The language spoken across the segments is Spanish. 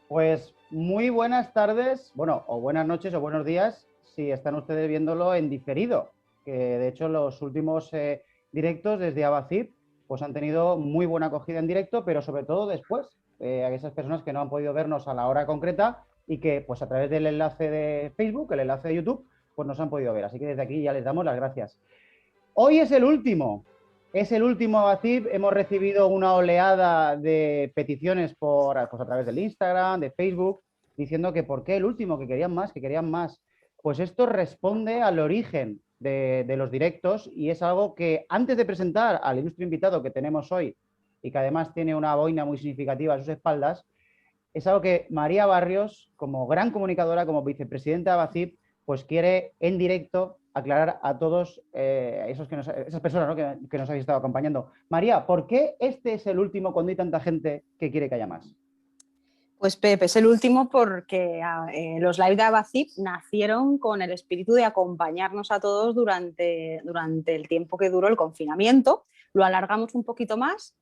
Pues muy buenas tardes, bueno, o buenas noches o buenos días si están ustedes viéndolo en diferido, que de hecho los últimos directos desde Abacip pues han tenido muy buena acogida en directo, pero sobre todo después, a esas personas que no han podido vernos a la hora concreta y que pues a través del enlace de Facebook, el enlace de YouTube, pues nos han podido ver. Así que desde aquí ya les damos las gracias. Hoy es el último Abacip. Hemos recibido una oleada de peticiones pues a través del Instagram, de Facebook, diciendo que por qué el último, que querían más, que querían más. Pues esto responde al origen de los directos y es algo que antes de presentar al ilustre invitado que tenemos hoy y que además tiene una boina muy significativa a sus espaldas, es algo que María Barrios, como gran comunicadora, como vicepresidenta de Abacip, pues quiere en directo aclarar a todos esas personas, ¿no?, que nos habéis estado acompañando. María, ¿por qué este es el último cuando hay tanta gente que quiere que haya más? Pues Pep, es el último porque los live de Abacip nacieron con el espíritu de acompañarnos a todos durante el tiempo que duró el confinamiento. Lo alargamos un poquito más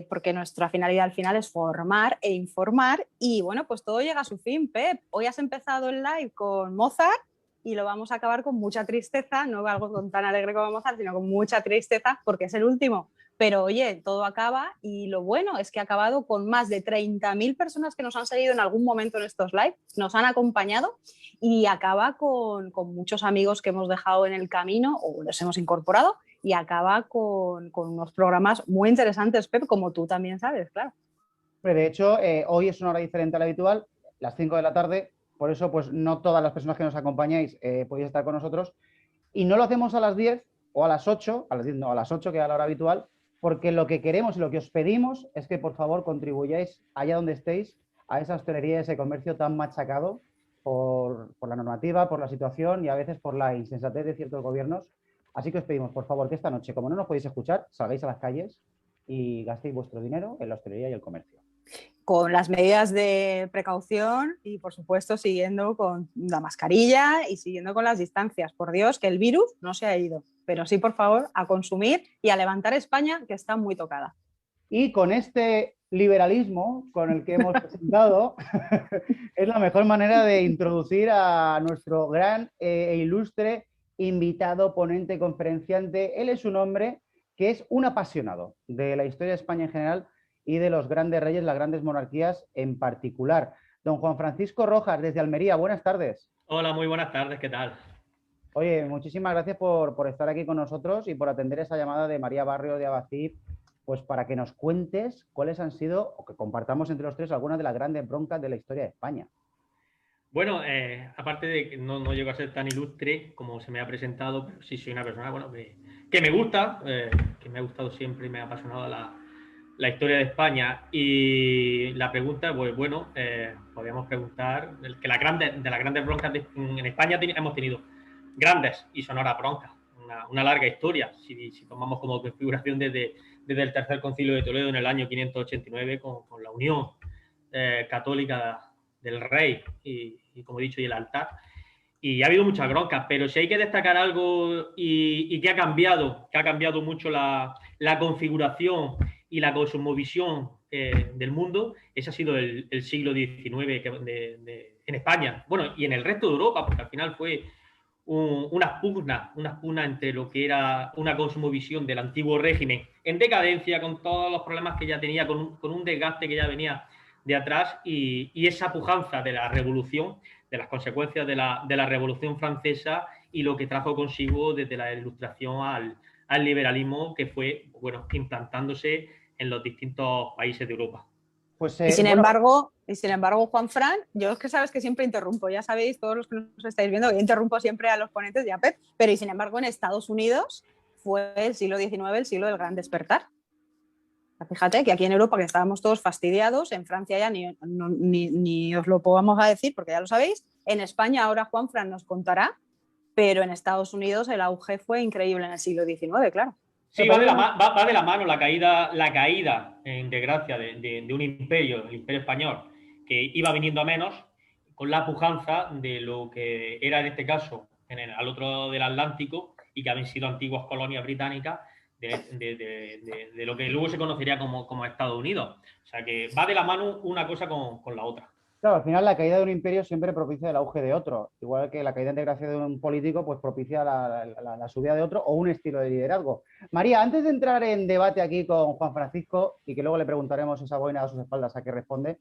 porque nuestra finalidad al final es formar e informar y bueno, pues todo llega a su fin, Pep. Hoy has empezado el live con Mozart y lo vamos a acabar con mucha tristeza, no algo tan alegre como Mozart, sino con mucha tristeza porque es el último. Pero oye, todo acaba y lo bueno es que ha acabado con más de 30.000 personas que nos han seguido en algún momento en estos live, nos han acompañado y acaba con muchos amigos que hemos dejado en el camino o los hemos incorporado y acaba con unos programas muy interesantes, Pep, como tú también sabes, claro. De hecho, hoy es una hora diferente a la habitual, las 5 de la tarde, por eso pues no todas las personas que nos acompañáis podéis estar con nosotros y no lo hacemos a las 10 o a las 8, a las 10 no, a las 8 que es la hora habitual, porque lo que queremos y lo que os pedimos es que por favor contribuyáis allá donde estéis a esa hostelería y ese comercio tan machacado por la normativa, por la situación y a veces por la insensatez de ciertos gobiernos. Así que os pedimos, por favor, que esta noche, como no nos podéis escuchar, salgáis a las calles y gastéis vuestro dinero en la hostelería y el comercio. Con las medidas de precaución y, por supuesto, siguiendo con la mascarilla y siguiendo con las distancias. Por Dios, que el virus no se ha ido, pero sí, por favor, a consumir y a levantar España, que está muy tocada. Y con este liberalismo con el que hemos presentado, es la mejor manera de introducir a nuestro gran e ilustre invitado, ponente, conferenciante. Él es un hombre que es un apasionado de la historia de España en general y de los grandes reyes, las grandes monarquías en particular. Don Juan Francisco Rojas, desde Almería, buenas tardes. Hola, muy buenas tardes, ¿qué tal? Oye, muchísimas gracias por estar aquí con nosotros y por atender esa llamada de María Barrio de Abacip, pues para que nos cuentes cuáles han sido, o que compartamos entre los tres, algunas de las grandes broncas de la historia de España. Bueno, aparte de que no llego a ser tan ilustre como se me ha presentado, pero sí soy una persona bueno, que me gusta, que me ha gustado siempre y me ha apasionado la historia de España. Y la pregunta, pues bueno, podríamos preguntar de las grandes broncas en España hemos tenido grandes y sonoras broncas, una larga historia, si tomamos como configuración desde el Tercer Concilio de Toledo en el año 589 con la unión católica del rey y como he dicho, y el altar. Y ha habido muchas broncas, pero si hay que destacar algo y que ha cambiado mucho la configuración y la cosmovisión del mundo, ese ha sido el siglo XIX en España, bueno, y en el resto de Europa, porque al final fue unas pugnas entre lo que era una cosmovisión del antiguo régimen en decadencia, con todos los problemas que ya tenía, con un desgaste que ya venía de atrás, y esa pujanza de la revolución, de las consecuencias de la Revolución Francesa y lo que trajo consigo desde la Ilustración al liberalismo que fue, bueno, implantándose en los distintos países de Europa. Pues, y sin embargo, Juanfran, yo es que sabes que siempre interrumpo, ya sabéis todos los que nos estáis viendo, yo interrumpo siempre a los ponentes y a Pep, pero y sin embargo en Estados Unidos fue el siglo XIX el siglo del gran despertar. Fíjate que aquí en Europa que estábamos todos fastidiados, en Francia ya ni os lo podamos a decir porque ya lo sabéis, en España ahora Juanfran nos contará, pero en Estados Unidos el auge fue increíble en el siglo XIX, claro. Sí, va de la mano la caída en desgracia de un imperio, el imperio español, que iba viniendo a menos, con la pujanza de lo que era en este caso al otro del Atlántico y que habían sido antiguas colonias británicas de lo que luego se conocería como Estados Unidos. O sea que va de la mano una cosa con la otra. Claro, al final la caída de un imperio siempre propicia el auge de otro, igual que la caída de gracia de un político pues propicia la subida de otro o un estilo de liderazgo. María, antes de entrar en debate aquí con Juan Francisco y que luego le preguntaremos esa boina a sus espaldas a qué responde,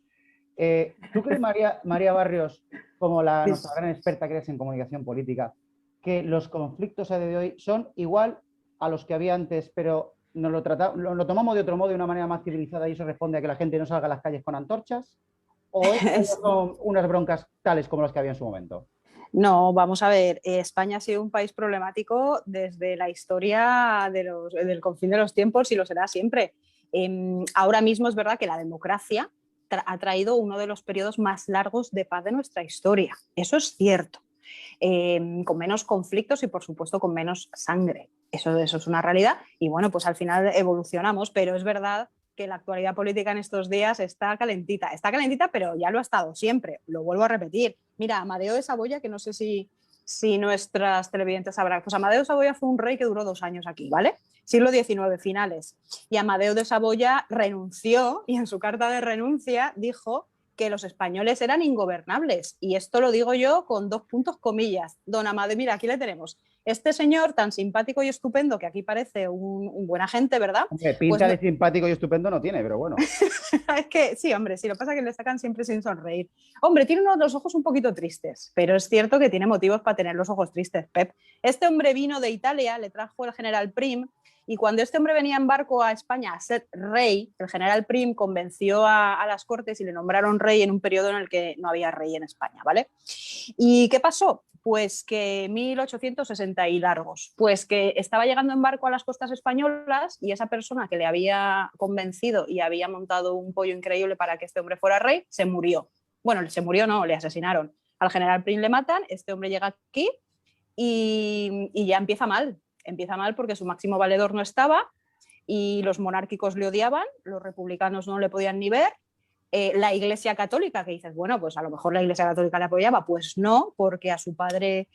¿tú crees, María Barrios, como nuestra gran experta que eres en comunicación política, que los conflictos a día de hoy son igual a los que había antes, pero nos lo tomamos de otro modo, de una manera más civilizada y eso responde a que la gente no salga a las calles con antorchas? ¿O son unas broncas tales como las que había en su momento? No, vamos a ver, España ha sido un país problemático desde la historia del confín de los tiempos y lo será siempre. Ahora mismo es verdad que la democracia ha traído uno de los periodos más largos de paz de nuestra historia. Eso es cierto. Con menos conflictos y, por supuesto, con menos sangre. Eso es una realidad. Y bueno, pues al final evolucionamos, pero es verdad que la actualidad política en estos días está calentita. Está calentita, pero ya lo ha estado siempre. Lo vuelvo a repetir. Mira, Amadeo de Saboya, que no sé si nuestras televidentes sabrán, pues Amadeo de Saboya fue un rey que duró 2 años aquí, ¿vale? Siglo XIX, finales. Y Amadeo de Saboya renunció y en su carta de renuncia dijo que los españoles eran ingobernables. Y esto lo digo yo con 2 puntos comillas. Don Amadeo, mira, aquí le tenemos. Este señor tan simpático y estupendo, que aquí parece un buen agente, ¿verdad? Hombre, pinta pues de simpático y estupendo no tiene, pero bueno. Es que sí, hombre, sí, lo que pasa es que le sacan siempre sin sonreír. Hombre, tiene uno de los ojos un poquito tristes, pero es cierto que tiene motivos para tener los ojos tristes, Pep. Este hombre vino de Italia, le trajo el general Prim, y cuando este hombre venía en barco a España a ser rey, el general Prim convenció a las Cortes y le nombraron rey en un periodo en el que no había rey en España, ¿vale? ¿Y qué pasó? Pues que 1860 y largos, pues que estaba llegando en barco a las costas españolas y esa persona que le había convencido y había montado un pollo increíble para que este hombre fuera rey, se murió. Bueno, se murió no, le asesinaron. Al general Prim le matan, este hombre llega aquí y ya empieza mal porque su máximo valedor no estaba y los monárquicos le odiaban, los republicanos no le podían ni ver. La Iglesia Católica, que dices, bueno, pues a lo mejor la Iglesia Católica le apoyaba, pues no, porque a su padre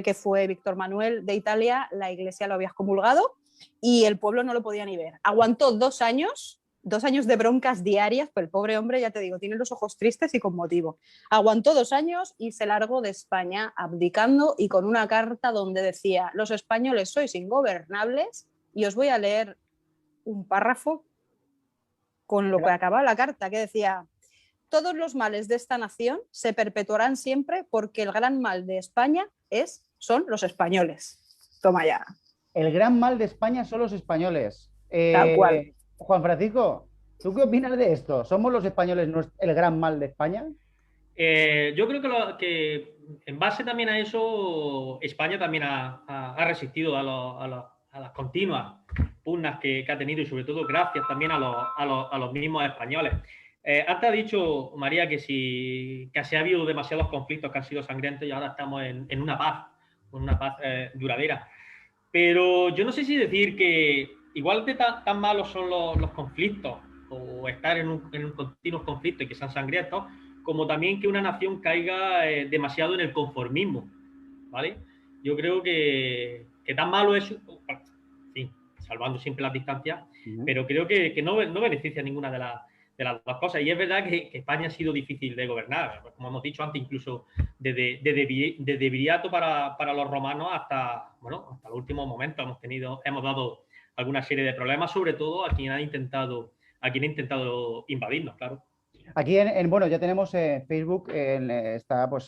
que fue Víctor Manuel de Italia, la Iglesia lo había excomulgado y el pueblo no lo podía ni ver. Aguantó 2 años de broncas diarias, pues el pobre hombre, ya te digo, tiene los ojos tristes y con motivo. Aguantó 2 años y se largó de España abdicando y con una carta donde decía, los españoles sois ingobernables, y os voy a leer un párrafo con lo que acaba la carta, que decía, todos los males de esta nación se perpetuarán siempre porque el gran mal de España son los españoles. Toma ya. El gran mal de España son los españoles. Tal cual. Juan Francisco, ¿tú qué opinas de esto? ¿Somos los españoles el gran mal de España? Yo creo que en base también a eso, España también ha resistido a las continuas pugnas que ha tenido y sobre todo gracias también a los mismos españoles. Antes ha dicho, María, que ha habido demasiados conflictos que han sido sangrientos y ahora estamos en una paz duradera. Pero yo no sé si decir que igual de tan malos son los conflictos o estar en un continuo conflicto y que sean sangrientos, como también que una nación caiga demasiado en el conformismo, ¿vale? Yo creo que tan malo es, sí, salvando siempre las distancias, pero creo que no beneficia ninguna de las dos cosas. Y es verdad que España ha sido difícil de gobernar, como hemos dicho antes, incluso de Viriato para los romanos hasta el último momento hemos dado alguna serie de problemas, sobre todo a quien ha intentado invadirnos, claro. Aquí, bueno, ya tenemos Facebook, está pues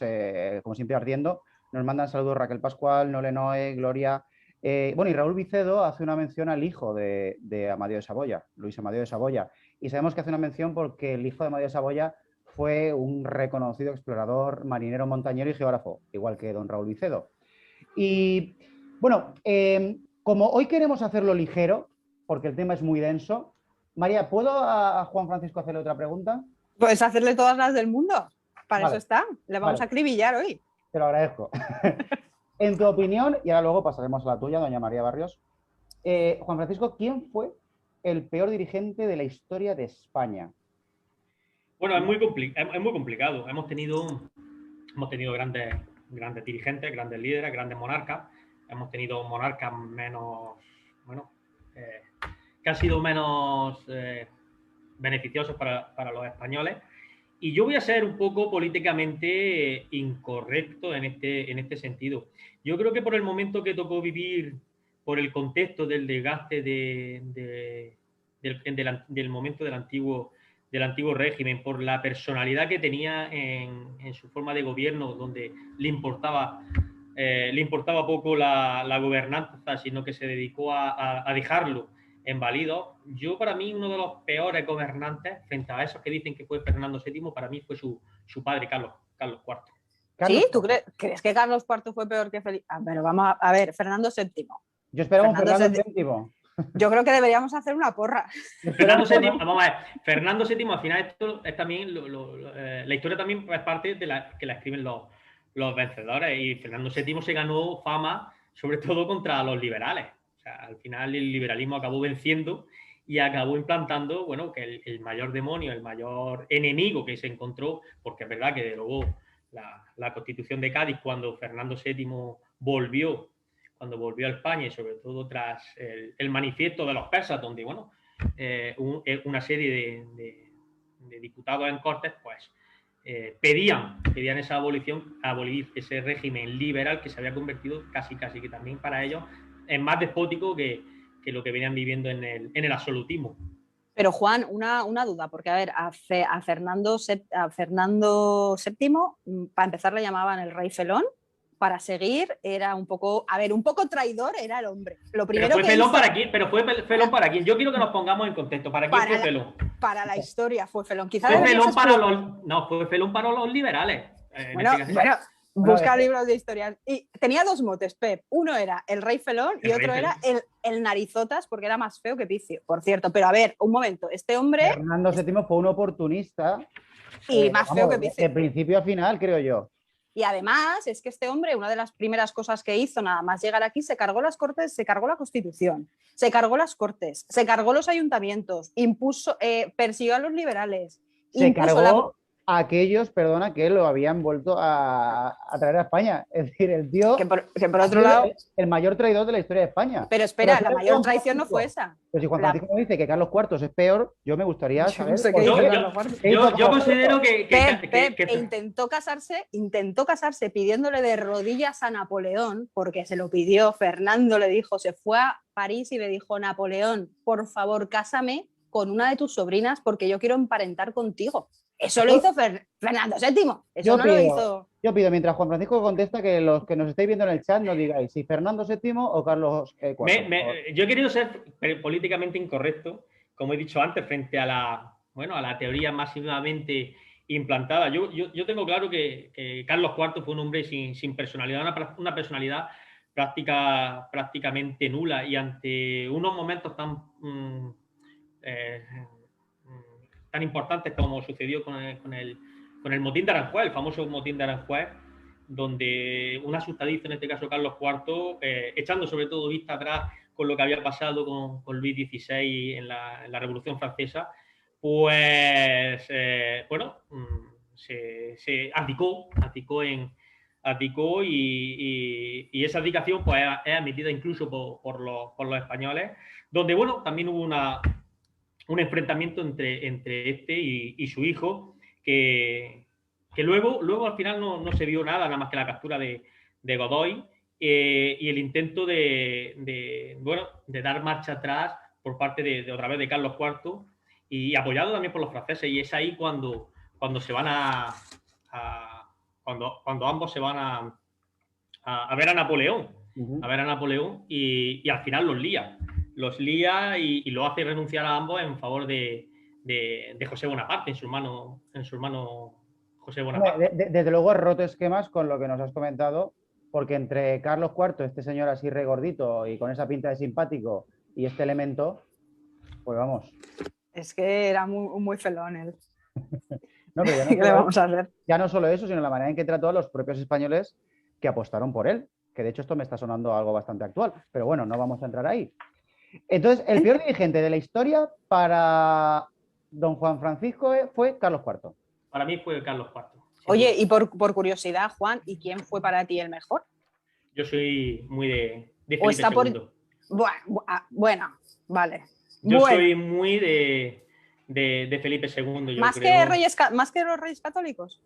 como siempre ardiendo. Nos mandan saludos Raquel Pascual, Nolenoe, Gloria. Bueno, y Raúl Vicedo hace una mención al hijo de Amadeo de Saboya, Luis Amadeo de Saboya. Y sabemos que hace una mención porque el hijo de Amadeo de Saboya fue un reconocido explorador, marinero, montañero y geógrafo, igual que don Raúl Vicedo. Y bueno, como hoy queremos hacerlo ligero, porque el tema es muy denso, María, ¿puedo a Juan Francisco hacerle otra pregunta? Pues hacerle todas las del mundo. Para vale, eso está. Le vamos a acribillar hoy. Te lo agradezco. En tu opinión, y ahora luego pasaremos a la tuya, doña María Barrios, Juan Francisco, ¿quién fue el peor dirigente de la historia de España? Bueno, es muy complicado. Hemos tenido hemos tenido grandes dirigentes, grandes líderes, grandes monarcas. Hemos tenido monarcas menos, bueno, que han sido menos beneficiosos para los españoles. Y yo voy a ser un poco políticamente incorrecto en este sentido. Yo creo que por el momento que tocó vivir, por el contexto del desgaste del momento del antiguo régimen, por la personalidad que tenía en su forma de gobierno, donde le importaba poco la gobernanza, sino que se dedicó a dejarlo inválido. Yo, para mí, uno de los peores gobernantes, frente a esos que dicen que fue Fernando VII, para mí fue su padre, Carlos IV. ¿Sí? ¿Tú crees que Carlos IV fue peor que Felipe? Pero vamos a ver, Fernando VII. Yo esperaba un Fernando VII. Yo creo que deberíamos hacer una porra. Fernando VII, vamos a ver, Fernando VII, al final, esto es también la historia también es parte de que la escriben los vencedores, y Fernando VII se ganó fama sobre todo contra los liberales. O sea, al final el liberalismo acabó venciendo y acabó implantando, bueno, que el mayor demonio, el mayor enemigo que se encontró, porque es verdad que luego la Constitución de Cádiz, cuando Fernando VII volvió a España, y sobre todo tras el manifiesto de los persas, donde, bueno, una serie de diputados en Cortes, pues, pedían esa abolir ese régimen liberal que se había convertido casi que también para ellos en más despótico que lo que venían viviendo en el absolutismo. Pero Juan, una duda, porque a ver, a Fernando VII, para empezar le llamaban el rey felón, para seguir era un poco traidor era el hombre. Lo primero pero fue felón para quién. Yo quiero que nos pongamos en contexto. ¿Para quién fue felón? Para la historia fue felón. Fue felón para los liberales. Bueno, busca libros de historia. Y tenía dos motes, Pep. Uno era el rey felón y otro era el narizotas, porque era más feo que Picio, por cierto. Pero a ver, un momento, este hombre... Fernando VII fue un oportunista. Y más feo que Picio. De principio a final, creo yo. Y además es que este hombre, una de las primeras cosas que hizo nada más llegar aquí, se cargó las Cortes, se cargó la Constitución, se cargó las Cortes, se cargó los ayuntamientos, persiguió a los liberales. Se cargó a aquellos, que lo habían vuelto a traer a España. Es decir, el tío que por otro lado, el mayor traidor de la historia de España. Pero espera, la mayor traición no fue esa. Pero si Juan Francisco dice que Carlos IV es peor, yo me gustaría saber. Yo considero que intentó casarse pidiéndole de rodillas a Napoleón, porque se lo pidió. Fernando le dijo, se fue a París y le dijo: Napoleón, por favor, cásame con una de tus sobrinas porque yo quiero emparentar contigo. Eso lo hizo Fernando VII. Eso no lo hizo. Yo pido, mientras Juan Francisco contesta, que los que nos estáis viendo en el chat nos digáis si Fernando VII o Carlos IV. Yo he querido ser políticamente incorrecto, como he dicho antes, frente a la teoría máximamente implantada. Yo tengo claro que Carlos IV fue un hombre sin personalidad, una personalidad prácticamente nula, y ante unos momentos tan importantes como sucedió con el motín de Aranjuez, el famoso motín de Aranjuez, donde un asustadizo, en este caso Carlos IV, echando sobre todo vista atrás con lo que había pasado con Luis XVI en la Revolución Francesa, pues se abdicó y esa abdicación pues es admitida incluso por los españoles, donde también hubo un enfrentamiento entre este y su hijo, que luego al final no se vio nada más que la captura de Godoy, y el intento de dar marcha atrás por parte de otra vez de Carlos IV, y apoyado también por los franceses. Y es ahí cuando se van cuando ambos se van a ver a Napoleón, y al final los lía y lo hace renunciar a ambos en favor de José Bonaparte, en su hermano José Bonaparte. Desde luego has roto esquemas con lo que nos has comentado, porque entre Carlos IV, este señor así regordito y con esa pinta de simpático, y este elemento, pues vamos. Es que era muy felón él. No, pero ¿Qué le vamos a hacer? Ya no solo eso, sino la manera en que trató a los propios españoles que apostaron por él, que de hecho esto me está sonando algo bastante actual, pero bueno, no vamos a entrar ahí. Entonces, el peor dirigente de la historia para don Juan Francisco fue Carlos IV. Para mí fue Carlos IV. Oye, y por curiosidad, Juan, ¿y quién fue para ti el mejor? Yo soy muy de Felipe ¿O está por...? II. Bueno, vale. Yo Bueno, soy muy de Felipe II, yo ¿más creo. más que los Reyes Católicos?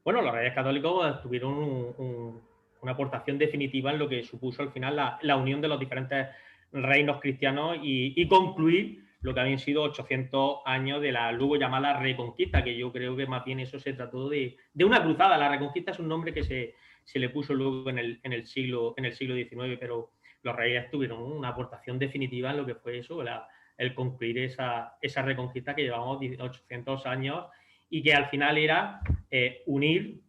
Bueno, los Reyes Católicos tuvieron una aportación definitiva en lo que supuso al final la unión de los diferentes reinos cristianos y concluir lo que habían sido 800 años de la luego llamada Reconquista, que yo creo que más bien eso se trató de una cruzada. La Reconquista es un nombre que se le puso luego en el siglo XIX, pero los reyes tuvieron una aportación definitiva en lo que fue eso, el concluir esa Reconquista que llevamos 800 años y que al final era unir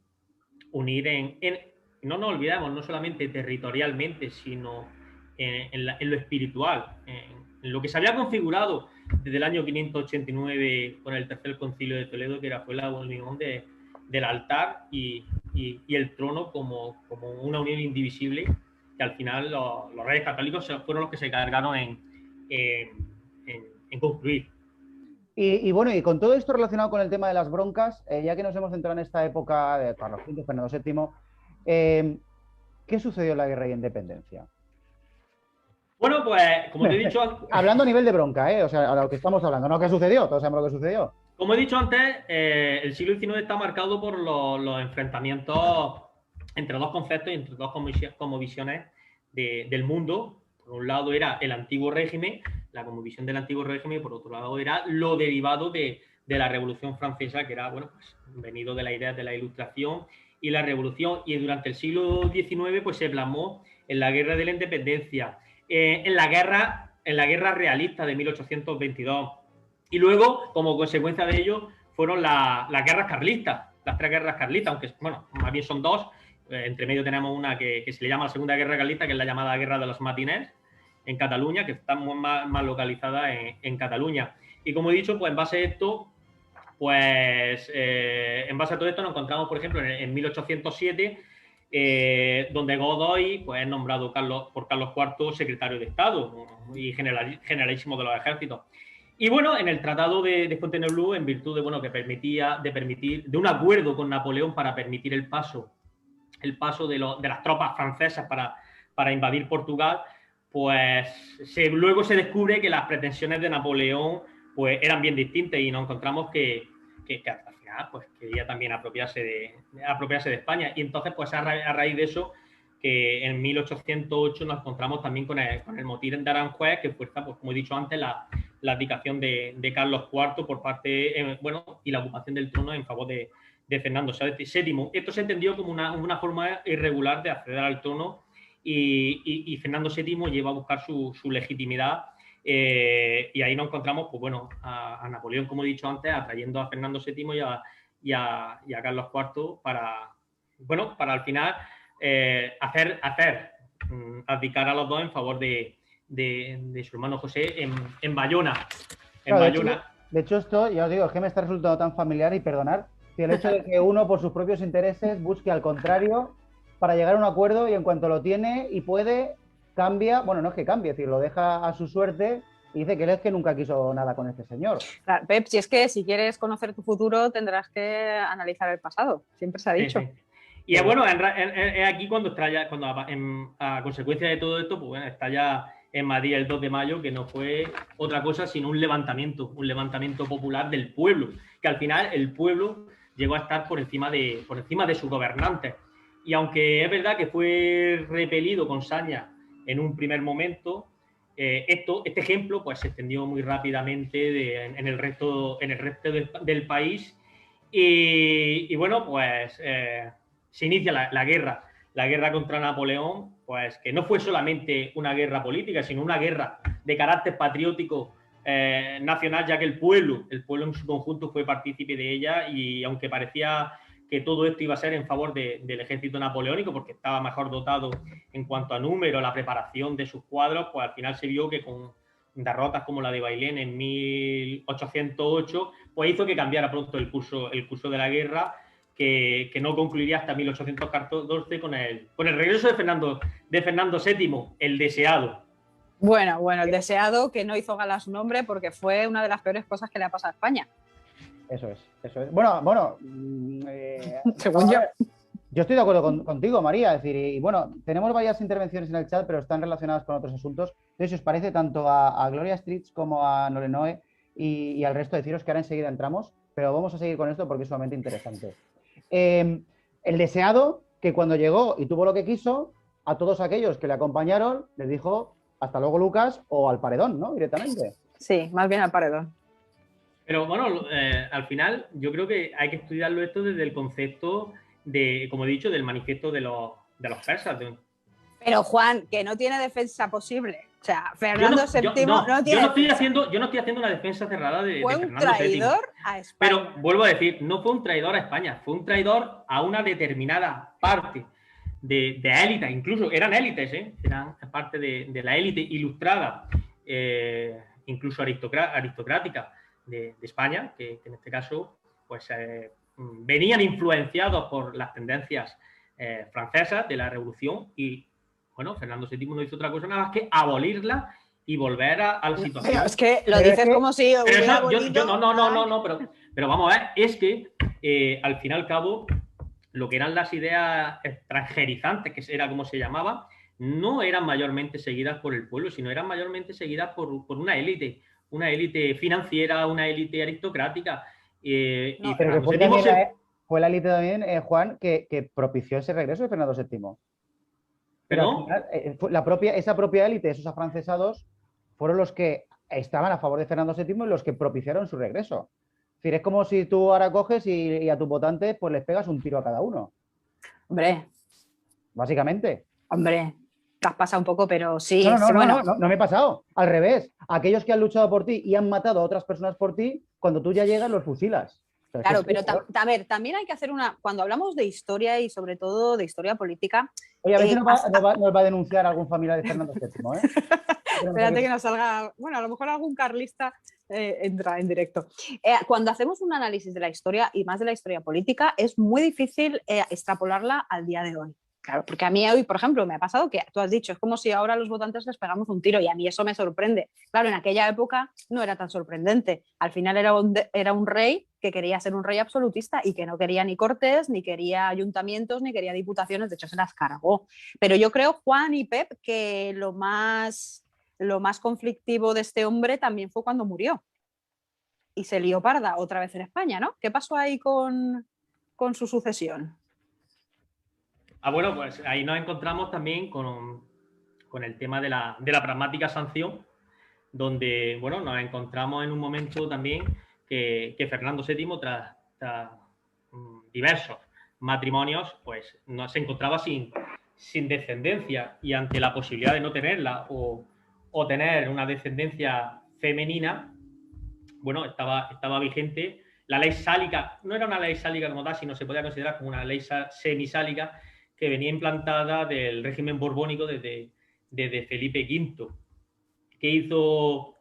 no nos olvidemos, no solamente territorialmente, sino en lo espiritual, en lo que se había configurado desde el año 589 con el Tercer Concilio de Toledo, que fue la unión del altar y el trono como una unión indivisible, que al final los reyes católicos fueron los que se cargaron en concluir. Y bueno, y con todo esto relacionado con el tema de las broncas, ya que nos hemos centrado en esta época de Carlos V, Fernando VII, ¿qué sucedió en la Guerra de Independencia? Bueno, pues, como te he dicho... Hablando a nivel de bronca, o sea, a lo que estamos hablando, no qué sucedió, todos sabemos lo que sucedió. Como he dicho antes, el siglo XIX está marcado por los enfrentamientos entre dos conceptos y entre dos cosmovisiones del mundo. Por un lado era el antiguo régimen, la cosmovisión del antiguo régimen, y por otro lado era lo derivado de la Revolución Francesa, que era, bueno, pues venido de la idea de la Ilustración y la Revolución. Y durante el siglo XIX pues se plasmó en la Guerra de la Independencia, en la guerra realista de 1822. Y luego, como consecuencia de ello, fueron las guerras carlistas, las 3 guerras carlistas, aunque, bueno, más bien son 2. Entre medio tenemos una que se le llama la Segunda Guerra Carlista, que es la llamada Guerra de los Matiners, en Cataluña, que está más localizada en Cataluña. Y como he dicho, pues en base a esto, en base a todo esto nos encontramos, por ejemplo, en 1807, donde Godoy pues, es nombrado por Carlos IV secretario de Estado y generalísimo de los ejércitos. Y bueno, en el Tratado de Fontainebleau, en virtud de un acuerdo con Napoleón para permitir el paso de las tropas francesas para invadir Portugal, pues luego se descubre que las pretensiones de Napoleón pues eran bien distintas y nos encontramos que al final pues quería también apropiarse de España. Y entonces pues a raíz de eso, que en 1808 nos encontramos también con el motín de Aranjuez, que fue, pues, como he dicho antes, la abdicación de Carlos IV por parte, y la ocupación del trono en favor de Fernando VII. Esto se entendió como una forma irregular de acceder al trono y Fernando VII lleva a buscar su legitimidad, y ahí nos encontramos pues, bueno, a Napoleón, como he dicho antes, atrayendo a Fernando VII y a Carlos IV para al final abdicar a los dos en favor de su hermano José en Bayona. Claro, de hecho, esto, ya os digo, es que me está resultando tan familiar y perdonar. El hecho de que uno, por sus propios intereses, busque al contrario para llegar a un acuerdo y en cuanto lo tiene y puede, cambia, bueno, no es que cambie, es decir, lo deja a su suerte y dice que él es que nunca quiso nada con este señor. Claro, Pep, si es que si quieres conocer tu futuro tendrás que analizar el pasado, siempre se ha dicho. Sí. Y bueno, es aquí cuando a consecuencia de todo esto, pues bueno, está ya en Madrid el 2 de mayo, que no fue otra cosa sino un levantamiento popular del pueblo, que al final el pueblo llegó a estar por encima de sus gobernantes. Y aunque es verdad que fue repelido con saña en un primer momento, este ejemplo pues se extendió muy rápidamente en el resto del país y bueno, pues se inicia la guerra contra Napoleón, pues que no fue solamente una guerra política, sino una guerra de carácter patriótico nacional, ya que el pueblo en su conjunto fue partícipe de ella, y aunque parecía que todo esto iba a ser en favor del ejército napoleónico porque estaba mejor dotado en cuanto a número, la preparación de sus cuadros, pues al final se vio que con derrotas como la de Bailén en 1808, pues hizo que cambiara pronto el curso de la guerra, que no concluiría hasta 1814 con el regreso de Fernando VII, el deseado. Bueno, el deseado, que no hizo gala a su nombre porque fue una de las peores cosas que le ha pasado a España. Eso es, eso es. Bueno, Según yo. yo estoy de acuerdo contigo, María. Es decir, y bueno, tenemos varias intervenciones en el chat, pero están relacionadas con otros asuntos. Entonces, si os parece, tanto a Gloria Streets como a Norenoe y al resto, deciros que ahora enseguida entramos, pero vamos a seguir con esto porque es sumamente interesante. El deseado, que cuando llegó y tuvo lo que quiso, a todos aquellos que le acompañaron, les dijo hasta luego, Lucas, o al paredón, ¿no? Directamente. Sí, más bien al paredón. Pero bueno, al final yo creo que hay que estudiarlo esto desde el concepto de, como he dicho, del manifiesto de los persas. Pero Juan, que no tiene defensa posible. O sea, Fernando VII no tiene yo no estoy haciendo una defensa cerrada de fue un Fernando VII. traidor a España. Pero vuelvo a decir, no fue un traidor a España, fue un traidor a una determinada parte de élite, incluso eran élites, eran parte de la élite ilustrada, incluso aristocrática de España, que en este caso pues venían influenciados por las tendencias francesas de la Revolución y bueno, Fernando VII no hizo otra cosa nada más que abolirla y volver a la situación. Pero es que lo dices como si hubiera no, pero vamos a ver, es que al fin y al cabo lo que eran las ideas extranjerizantes, que era como se llamaba, no eran mayormente seguidas por el pueblo, sino eran mayormente seguidas por una élite financiera, una élite aristocrática. Pero fue la élite también, Juan, que propició ese regreso de Fernando VII. Pero esa propia élite, esos afrancesados, fueron los que estaban a favor de Fernando VII y los que propiciaron su regreso. Es decir, es como si tú ahora coges y a tus votantes pues les pegas un tiro a cada uno. Hombre. Básicamente. Hombre, te has pasado un poco, pero sí. No me he pasado. Al revés. Aquellos que han luchado por ti y han matado a otras personas por ti, cuando tú ya llegas los fusilas. Claro, pero a ver, también hay que hacer cuando hablamos de historia y sobre todo de historia política... Oye, a ver si nos va a denunciar algún familiar de Fernando VII, ¿eh? Espérate que nos salga... Bueno, a lo mejor algún carlista entra en directo. Cuando hacemos un análisis de la historia, y más de la historia política, es muy difícil extrapolarla al día de hoy. Claro, porque a mí hoy, por ejemplo, me ha pasado que tú has dicho, es como si ahora a los votantes les pegamos un tiro y a mí eso me sorprende. Claro, en aquella época no era tan sorprendente. Al final era un rey que quería ser un rey absolutista y que no quería ni cortes, ni quería ayuntamientos, ni quería diputaciones, de hecho se las cargó. Pero yo creo, Juan y Pep, que lo más conflictivo de este hombre también fue cuando murió. Y se lió parda otra vez en España, ¿no? ¿Qué pasó ahí con su sucesión? Bueno, pues ahí nos encontramos también con el tema de la pragmática sanción, donde, bueno, nos encontramos en un momento también que Fernando VII, tras diversos matrimonios, pues no se encontraba sin descendencia y ante la posibilidad de no tenerla o tener una descendencia femenina, bueno, estaba vigente la ley sálica. No era una ley sálica como tal, sino se podía considerar como una ley semisálica que venía implantada del régimen borbónico desde Felipe V. ¿Qué hizo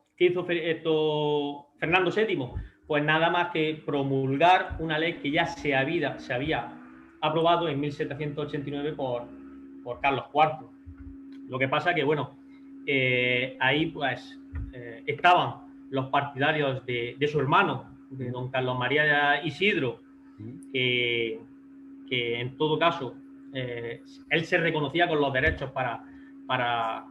Fernando VII? Pues nada más que promulgar una ley que ya se había aprobado en 1789 por Carlos IV. Lo que pasa que, bueno, ahí pues estaban los partidarios de su hermano, de don Carlos María Isidro, que en todo caso él se reconocía con los derechos para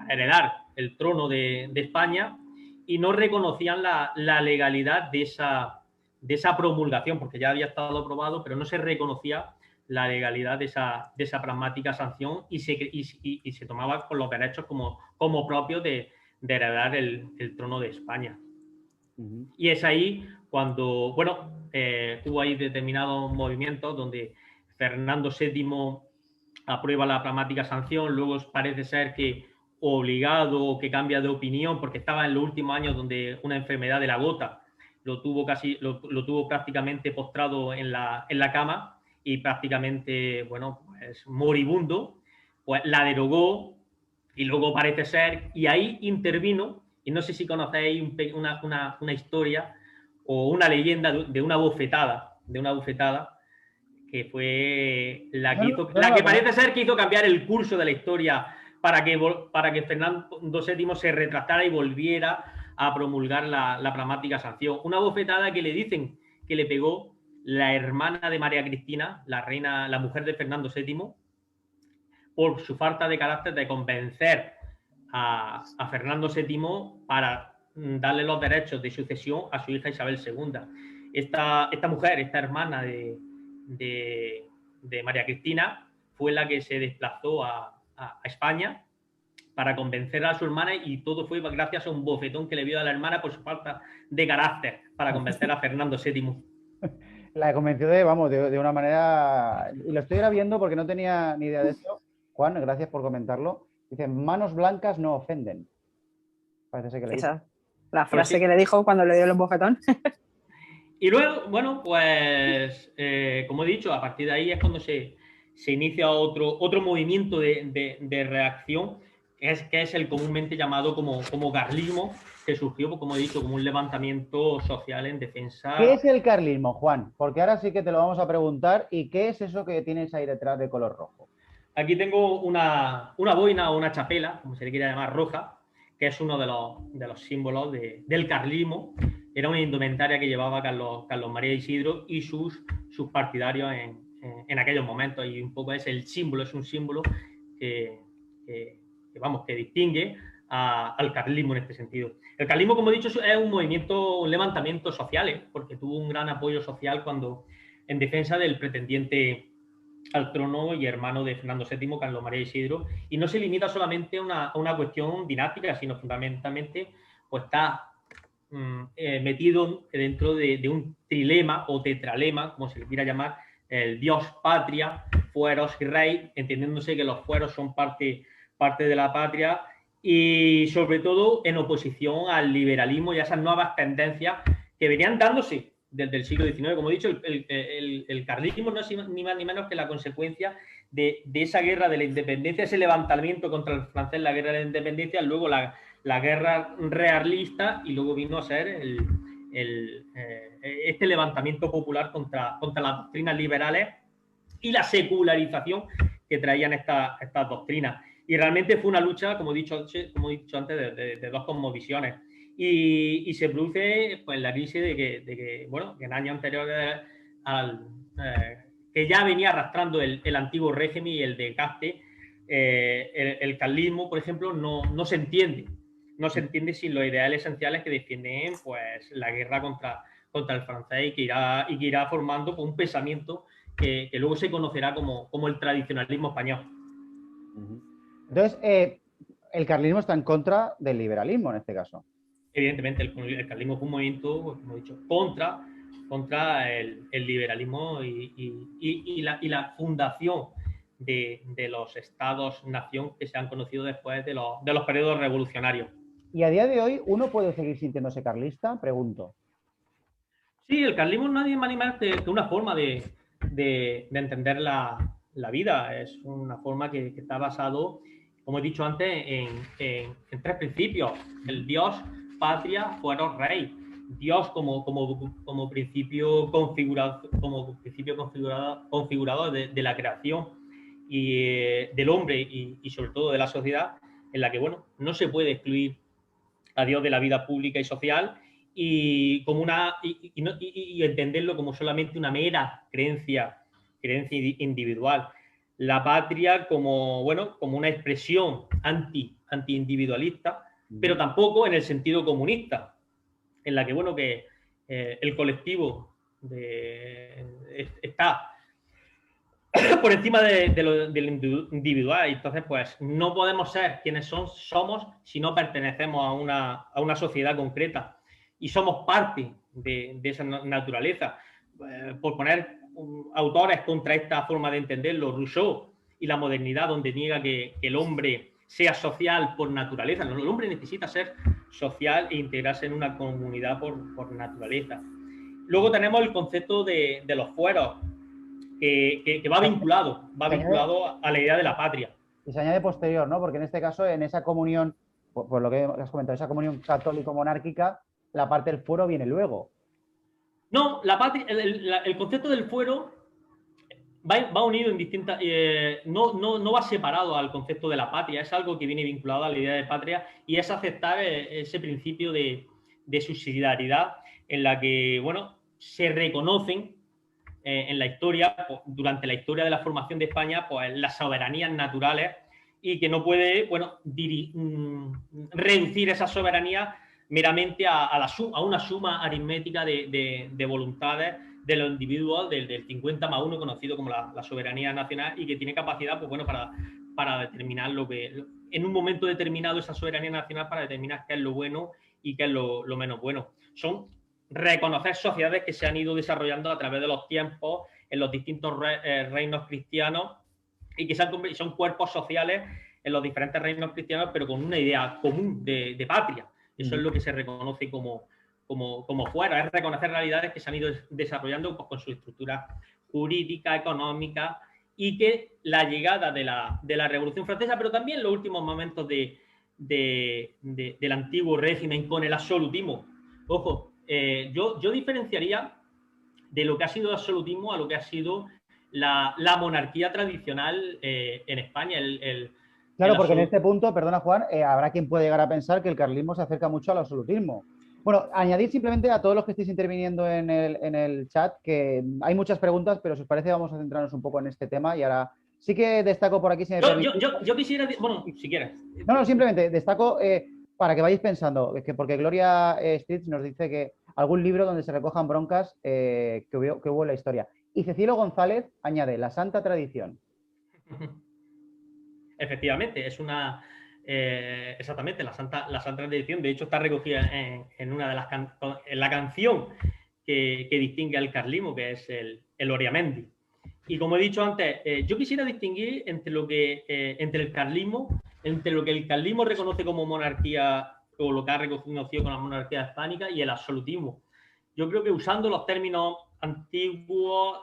heredar el trono de España y no reconocían la legalidad de esa promulgación, porque ya había estado aprobado, pero no se reconocía la legalidad de esa pragmática sanción y se tomaba con los derechos como propios de heredar el trono de España. Y es ahí cuando, bueno, hubo ahí determinados movimientos donde Fernando VII aprueba la pragmática sanción, luego parece ser que obligado o que cambia de opinión porque estaba en los últimos años donde una enfermedad de la gota lo tuvo prácticamente postrado en la cama y prácticamente, bueno, pues moribundo, pues la derogó y luego parece ser, y ahí intervino, y no sé si conocéis una historia o una leyenda de una bofetada, que fue la que parece ser que hizo cambiar el curso de la historia para que Fernando VII se retractara y volviera a promulgar la pragmática sanción. Una bofetada que le dicen que le pegó la hermana de María Cristina, la reina, la mujer de Fernando VII, por su falta de carácter de convencer a Fernando VII para darle los derechos de sucesión a su hija Isabel II. Esta mujer, esta hermana de María Cristina, fue la que se desplazó a España para convencer a su hermana, y todo fue gracias a un bofetón que le dio a la hermana por su falta de carácter para convencer a Fernando VII. La convenció de una manera, y lo estoy ahora viendo porque no tenía ni idea de eso. Juan, gracias por comentarlo. Dice, manos blancas no ofenden. Parece ser que le Esa, la frase que le dijo cuando le dio el bofetón. Y luego, bueno, pues, como he dicho, a partir de ahí es cuando se inicia otro movimiento de reacción, que es el comúnmente llamado como carlismo, que surgió, pues, como he dicho, como un levantamiento social en defensa. ¿Qué es el carlismo, Juan? Porque ahora sí que te lo vamos a preguntar. ¿Y qué es eso que tienes ahí detrás de color rojo? Aquí tengo una boina o una chapela, como se le quiera llamar, roja, que es uno de los símbolos del carlismo. Era una indumentaria que llevaba Carlos María Isidro y sus partidarios en aquellos momentos, y un poco es un símbolo que distingue al carlismo en este sentido. El carlismo, como he dicho, es un levantamiento social, porque tuvo un gran apoyo social en defensa del pretendiente al trono y hermano de Fernando VII, Carlos María Isidro, y no se limita solamente a una cuestión dinástica, sino fundamentalmente pues está metido dentro de un trilema o tetralema, como se le quiera llamar, el Dios, patria, fueros y rey, entendiéndose que los fueros son parte de la patria, y sobre todo en oposición al liberalismo y a esas nuevas tendencias que venían dándose desde el siglo XIX. Como he dicho, el carlismo no es ni más ni menos que la consecuencia de esa guerra de la independencia, ese levantamiento contra el francés, la guerra de la independencia, luego la guerra realista, y luego vino a ser este levantamiento popular contra las doctrinas liberales y la secularización que traían estas doctrinas. Y realmente fue una lucha, como he dicho antes, de dos cosmovisiones. Y se produce pues la crisis de que en años anteriores que ya venía arrastrando el antiguo régimen y el desgaste, el carlismo, por ejemplo, no se entiende. No se entiende sin los ideales esenciales que defienden pues la guerra contra el francés, y que irá formando un pensamiento que luego se conocerá como el tradicionalismo español. Entonces, el carlismo está en contra del liberalismo en este caso. Evidentemente, el carlismo fue un movimiento, como he dicho, contra el liberalismo y la fundación de los estados-nación que se han conocido después de los periodos revolucionarios. ¿Y a día de hoy uno puede seguir sintiéndose carlista? Pregunto. Sí, el carlismo no es más que una forma de entender la vida. Es una forma que está basado, como he dicho antes, en tres principios: el Dios, patria, fueros, rey. Dios como principio configurado de la creación y del hombre, y sobre todo de la sociedad, en la que no se puede excluir a Dios de la vida pública y social, y entenderlo como solamente una mera creencia individual. La patria como una expresión anti-individualista, pero tampoco en el sentido comunista, en la que el colectivo está por encima del individual. Entonces, pues no podemos ser quienes somos si no pertenecemos a una sociedad concreta y somos parte de esa naturaleza. Por poner autores contra esta forma de entenderlo, Rousseau y la modernidad, donde niega que el hombre sea social por naturaleza. El hombre necesita ser social e integrarse en una comunidad por naturaleza. Luego tenemos el concepto de los fueros, que va vinculado a la idea de la patria. Y se añade posterior, ¿no? Porque en este caso, en esa comunión, por lo que has comentado, esa comunión católico-monárquica, la parte del fuero viene luego. No, la patria, el concepto del fuero va unido en distintas... no va separado al concepto de la patria, es algo que viene vinculado a la idea de patria, y es aceptar ese principio de subsidiariedad, en la que, se reconocen en la historia, pues, durante la historia de la formación de España, pues las soberanías naturales y que no puede, bueno, reducir esa soberanía meramente a una suma aritmética de voluntades de los individuos del 50+1, conocido como la soberanía nacional, y que tiene capacidad, pues bueno, para determinar en un momento determinado, esa soberanía nacional, para determinar qué es lo bueno y qué es lo menos bueno. Son reconocer sociedades que se han ido desarrollando a través de los tiempos en los distintos reinos cristianos y que son cuerpos sociales en los diferentes reinos cristianos, pero con una idea común de patria. Eso es lo que se reconoce como fuera, es reconocer realidades que se han ido desarrollando, pues, con su estructura jurídica, económica, y que la llegada de la Revolución Francesa, pero también los últimos momentos del antiguo régimen con el absolutismo. Ojo, yo diferenciaría de lo que ha sido el absolutismo a lo que ha sido la monarquía tradicional en España. Claro, porque en este punto, perdona Juan, habrá quien puede llegar a pensar que el carlismo se acerca mucho al absolutismo. Bueno, añadir simplemente a todos los que estéis interviniendo en el chat que hay muchas preguntas, pero si os parece vamos a centrarnos un poco en este tema y ahora sí que destaco por aquí, si me permitís. Yo quisiera, bueno, si quieres. No, simplemente destaco para que vayáis pensando, porque Gloria Stritch nos dice que algún libro donde se recojan broncas que hubo en la historia. Y Cecilio González añade la santa tradición. Efectivamente, es exactamente la santa tradición. De hecho, está recogida en una de en la canción que distingue al carlismo, que es el Oriamendi. Y como he dicho antes, yo quisiera distinguir entre el carlismo, entre lo que el carlismo reconoce como monarquía, o lo que ha reconocido con la monarquía hispánica, y el absolutismo. Yo creo que, usando los términos antiguos,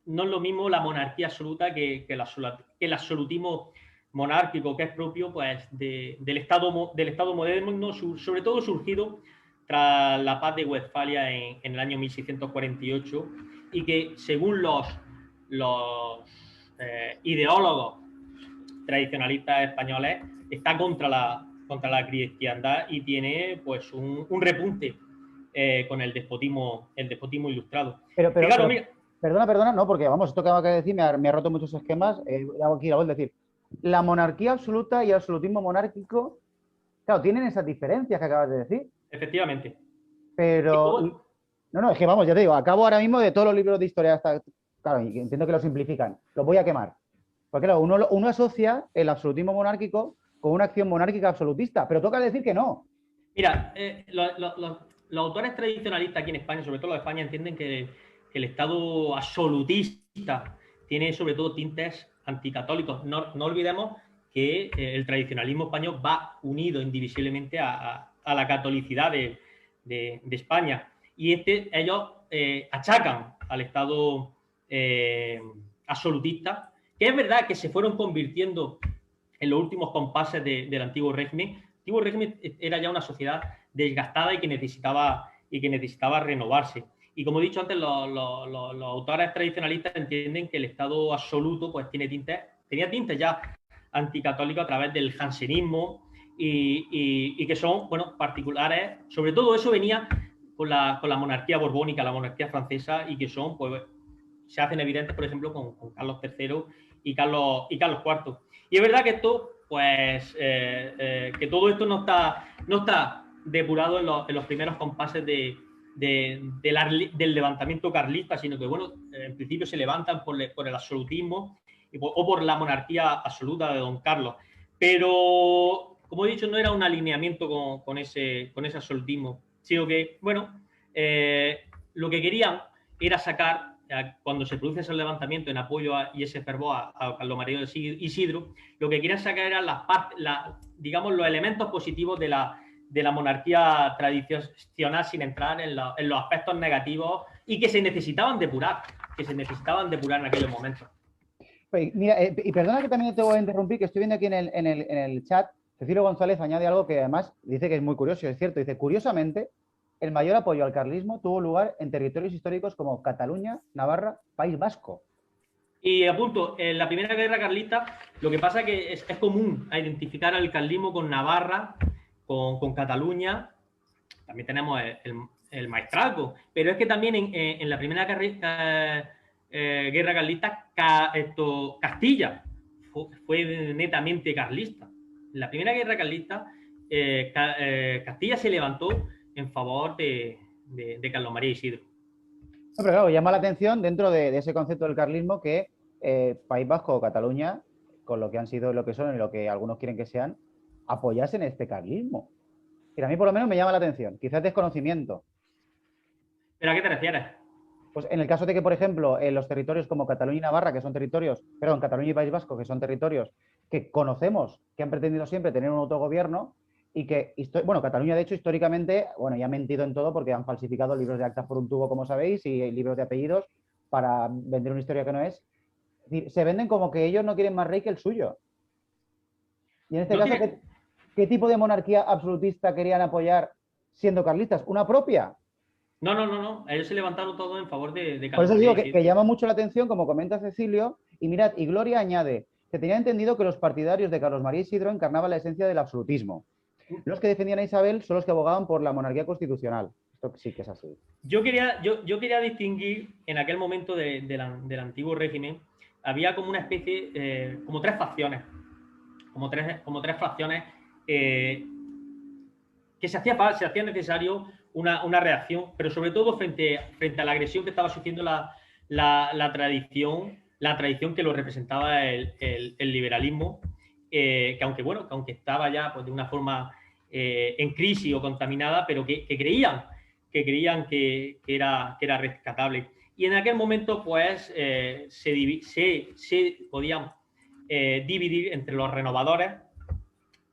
no es lo mismo la monarquía absoluta que el absolutismo monárquico, que es propio, pues, del Estado moderno, sobre todo surgido tras la paz de Westfalia en el año 1648, y que, según los ideólogos tradicionalistas españoles, está contra la cristiandad y tiene, pues, un repunte con el despotismo ilustrado. Perdona, no, porque vamos, esto que acabo de decir me ha roto muchos esquemas. Hago aquí la voz de decir, la monarquía absoluta y el absolutismo monárquico, claro, tienen esas diferencias que acabas de decir. Efectivamente. Pero, no, es que vamos, ya te digo, acabo ahora mismo de todos los libros de historia hasta, claro, y entiendo que lo simplifican, los voy a quemar. Porque claro, uno asocia el absolutismo monárquico con una acción monárquica absolutista, pero toca decir que no. Mira, los autores tradicionalistas aquí en España, sobre todo los de España, entienden que el Estado absolutista tiene sobre todo tintes anticatólicos. No olvidemos que el tradicionalismo español va unido indivisiblemente a la catolicidad de España. Y ellos achacan al Estado absolutista, que es verdad que se fueron convirtiendo en los últimos compases del antiguo régimen. El antiguo régimen era ya una sociedad desgastada y que necesitaba renovarse. Y como he dicho antes, los autores tradicionalistas entienden que el Estado absoluto, pues, tenía tintes ya anticatólicos a través del jansenismo y que son, bueno, particulares. Sobre todo eso venía con la monarquía borbónica, la monarquía francesa, y que son, pues, se hacen evidentes, por ejemplo, con Carlos III y Carlos IV. Y es verdad que esto, pues, que todo esto no está depurado en los primeros compases del levantamiento carlista, sino que, bueno, en principio se levantan por el absolutismo o por la monarquía absoluta de Don Carlos. Pero, como he dicho, no era un alineamiento con ese absolutismo, sino que, bueno, lo que querían era sacar, cuando se produce ese levantamiento en apoyo y ese fervor a Carlos María de Isidro, lo que querían sacar eran digamos, los elementos positivos de la monarquía tradicional, sin entrar en los aspectos negativos, y que se necesitaban depurar en aquellos momentos. Pues, mira, y perdona que también te voy a interrumpir, que estoy viendo aquí en el chat, Cecilio González añade algo que además dice que es muy curioso, es cierto, dice, curiosamente, el mayor apoyo al carlismo tuvo lugar en territorios históricos como Cataluña, Navarra, País Vasco. Y apunto, en la primera guerra carlista, lo que pasa es que es común a identificar al carlismo con Navarra, con Cataluña. También tenemos el maestrazgo. Pero es que también en la primera guerra carlista, Castilla fue netamente carlista. En la primera guerra carlista, Castilla se levantó en favor de Carlos María Isidro. No, pero claro, llama la atención dentro de ese concepto del carlismo que País Vasco o Cataluña, con lo que han sido, lo que son y lo que algunos quieren que sean, apoyasen este carlismo. Y a mí por lo menos me llama la atención, quizás desconocimiento. ¿Pero a qué te refieres? Pues en el caso de que, por ejemplo, en los territorios como Cataluña y Navarra, que son territorios, perdón, Cataluña y País Vasco, que son territorios que conocemos, que han pretendido siempre tener un autogobierno y que, bueno, Cataluña de hecho históricamente, bueno, ya han mentido en todo porque han falsificado libros de actas por un tubo, como sabéis, y libros de apellidos para vender una historia que no es. Es decir, se venden como que ellos no quieren más rey que el suyo. Y en este caso, ¿qué tipo de monarquía absolutista querían apoyar siendo carlistas? ¿Una propia? No. Ellos se levantaron todos en favor de Por Carlos eso digo María que llama mucho la atención, como comenta Cecilio, y mirad, y Gloria añade, que tenía entendido que los partidarios de Carlos María Isidro encarnaban la esencia del absolutismo. Los que defendían a Isabel son los que abogaban por la monarquía constitucional. Esto sí que es así. Yo quería distinguir en aquel momento del antiguo régimen, había como una especie, como tres facciones, como tres fracciones que se hacía necesario una reacción, pero sobre todo frente a la agresión que estaba sufriendo la tradición que lo representaba el liberalismo, que aunque estaba ya pues, de una forma en crisis o contaminada, pero que creían que era rescatable. Y en aquel momento pues se podían dividir entre los renovadores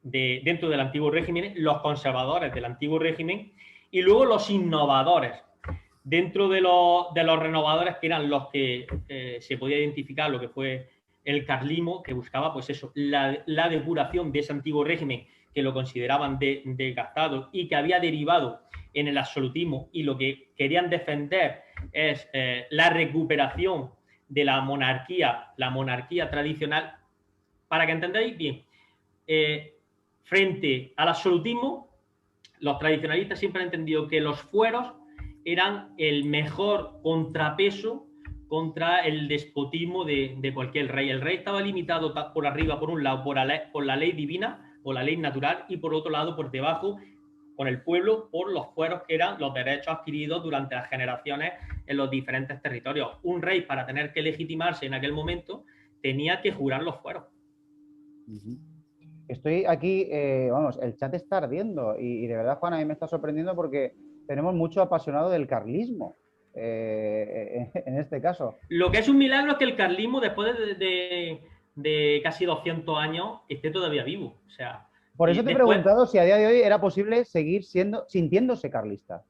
dentro del antiguo régimen, los conservadores del antiguo régimen y luego los innovadores. Dentro de los renovadores, que eran los que se podía identificar lo que fue el carlismo, que buscaba pues eso, la depuración de ese antiguo régimen que lo consideraban desgastado y que había derivado en el absolutismo, y lo que querían defender es la recuperación de la monarquía tradicional. Para que entendáis bien, frente al absolutismo, los tradicionalistas siempre han entendido que los fueros eran el mejor contrapeso contra el despotismo de cualquier rey. El rey estaba limitado por arriba, por un lado, por la ley divina, por la ley natural, y por otro lado, por debajo, con el pueblo, por los fueros, que eran los derechos adquiridos durante las generaciones en los diferentes territorios. Un rey, para tener que legitimarse en aquel momento, tenía que jurar los fueros. Estoy aquí, vamos, el chat está ardiendo y de verdad, Juan, a mí me está sorprendiendo porque tenemos mucho apasionado del carlismo en este caso. Lo que es un milagro es que el carlismo, después de casi 200 años, esté todavía vivo. O sea, por eso te he preguntado si a día de hoy era posible seguir sintiéndose carlista.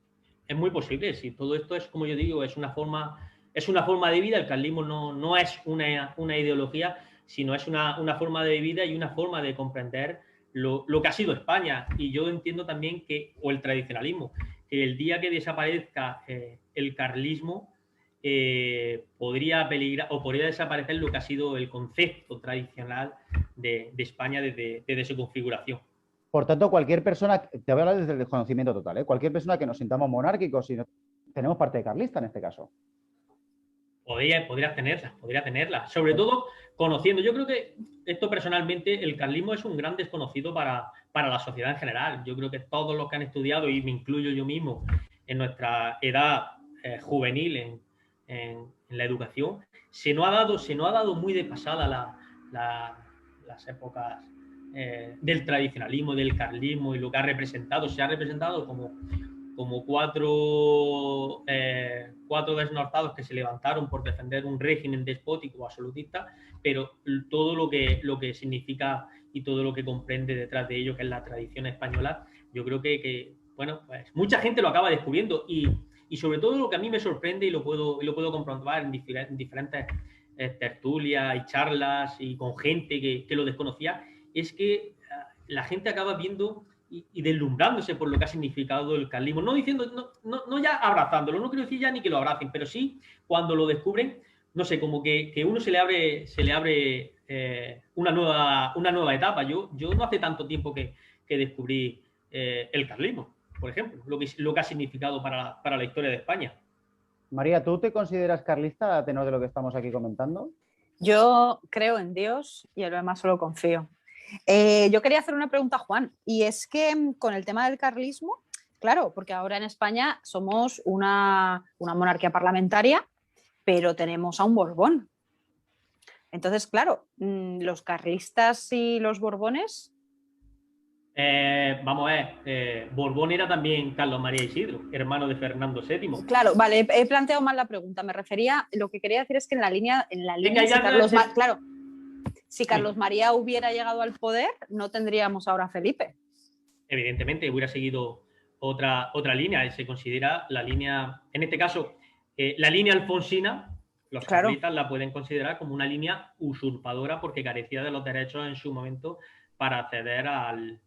Es muy posible, si todo esto es, como yo digo, es una forma de vida. El carlismo no es una ideología, sino es una forma de vida y una forma de comprender lo que ha sido España. Y yo entiendo también o el tradicionalismo, que el día que desaparezca el carlismo, podría peligrar o podría desaparecer lo que ha sido el concepto tradicional de España desde su configuración. Por tanto, cualquier persona, te voy a hablar desde el desconocimiento total, cualquier persona que nos sintamos monárquicos, tenemos parte de carlista en este caso. Podrías tenerla. Sobre todo conociendo. Yo creo que esto personalmente, el carlismo es un gran desconocido para la sociedad en general. Yo creo que todos los que han estudiado, y me incluyo yo mismo, en nuestra edad juvenil en la educación, se nos ha dado muy de pasada las épocas del tradicionalismo, del carlismo y lo que ha representado. Se ha representado como cuatro desnortados que se levantaron por defender un régimen despótico o absolutista, pero todo lo que significa y todo lo que comprende detrás de ello, que es la tradición española, yo creo que bueno, pues mucha gente lo acaba descubriendo, y sobre todo lo que a mí me sorprende, y lo puedo comprobar en diferentes tertulias y charlas y con gente que lo desconocía, es que la gente acaba viendo y deslumbrándose por lo que ha significado el carlismo. No diciendo, no ya abrazándolo, no quiero decir ya ni que lo abracen, pero sí cuando lo descubren, no sé, como que uno se le abre una nueva etapa. Yo no hace tanto tiempo que descubrí el carlismo. por ejemplo, lo que ha significado para la historia de España. María, ¿tú te consideras carlista a tenor de lo que estamos aquí comentando? Yo creo en Dios y en lo demás solo confío. Yo quería hacer una pregunta a Juan, y es que con el tema del carlismo, claro, porque ahora en España somos una monarquía parlamentaria, pero tenemos a un Borbón. Entonces, claro, los carlistas y los Borbones... Vamos a ver, Borbón era también Carlos María Isidro, hermano de Fernando VII. Claro, vale, he planteado mal la pregunta. Me refería, lo que quería decir es que en la línea si Carlos María hubiera llegado al poder, no tendríamos ahora a Felipe. Evidentemente, hubiera seguido otra línea. Se considera la línea, en este caso, la línea alfonsina. Los carlistas la pueden considerar como una línea usurpadora porque carecía de los derechos en su momento para acceder al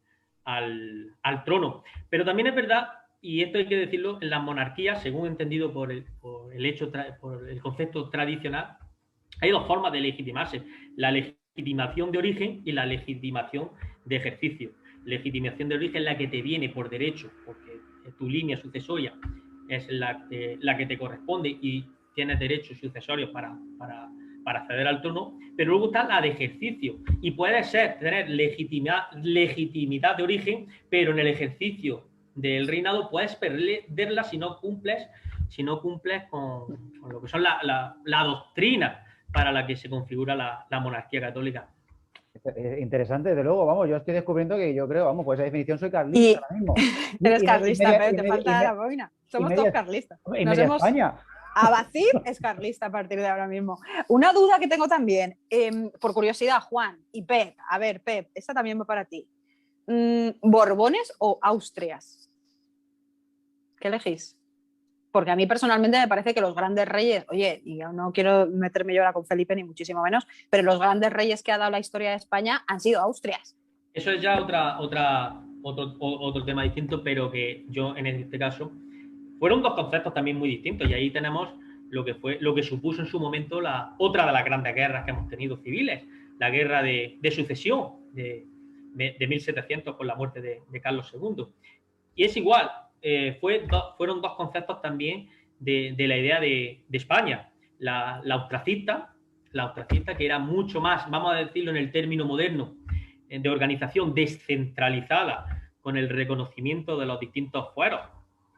trono. Pero también es verdad, y esto hay que decirlo, en las monarquías, según entendido por el concepto tradicional, hay dos formas de legitimarse: la legitimación de origen y la legitimación de ejercicio. Legitimación de origen es la que te viene por derecho, porque tu línea sucesoria es la que te corresponde y tienes derechos sucesorios para acceder al trono, pero luego está la de ejercicio, y puede tener legitimidad de origen, pero en el ejercicio del reinado puedes perderla si no cumples con lo que son la doctrina para la que se configura la monarquía católica. Interesante, desde luego, vamos, yo estoy descubriendo que yo creo, vamos, pues esa definición soy carlista ahora mismo. Eres carlista, pero te falta la boina. Somos todos carlistas. España. Abacip es carlista a partir de ahora mismo. Una duda que tengo también, por curiosidad, Juan y Pep. A ver, Pep, esta también va para ti. ¿Borbones o Austrias? ¿Qué elegís? Porque a mí personalmente me parece que los grandes reyes, oye, y yo no quiero meterme yo ahora con Felipe ni muchísimo menos, pero los grandes reyes que ha dado la historia de España han sido Austrias. Eso es ya otro tema distinto, pero que yo en este caso fueron dos conceptos también muy distintos, y ahí tenemos lo que supuso en su momento otra de las grandes guerras que hemos tenido civiles, la guerra de sucesión de 1700 con la muerte de Carlos II. Y es igual, fueron dos conceptos también de la idea de España. La austracista, que era mucho más, vamos a decirlo en el término moderno, de organización descentralizada, con el reconocimiento de los distintos fueros,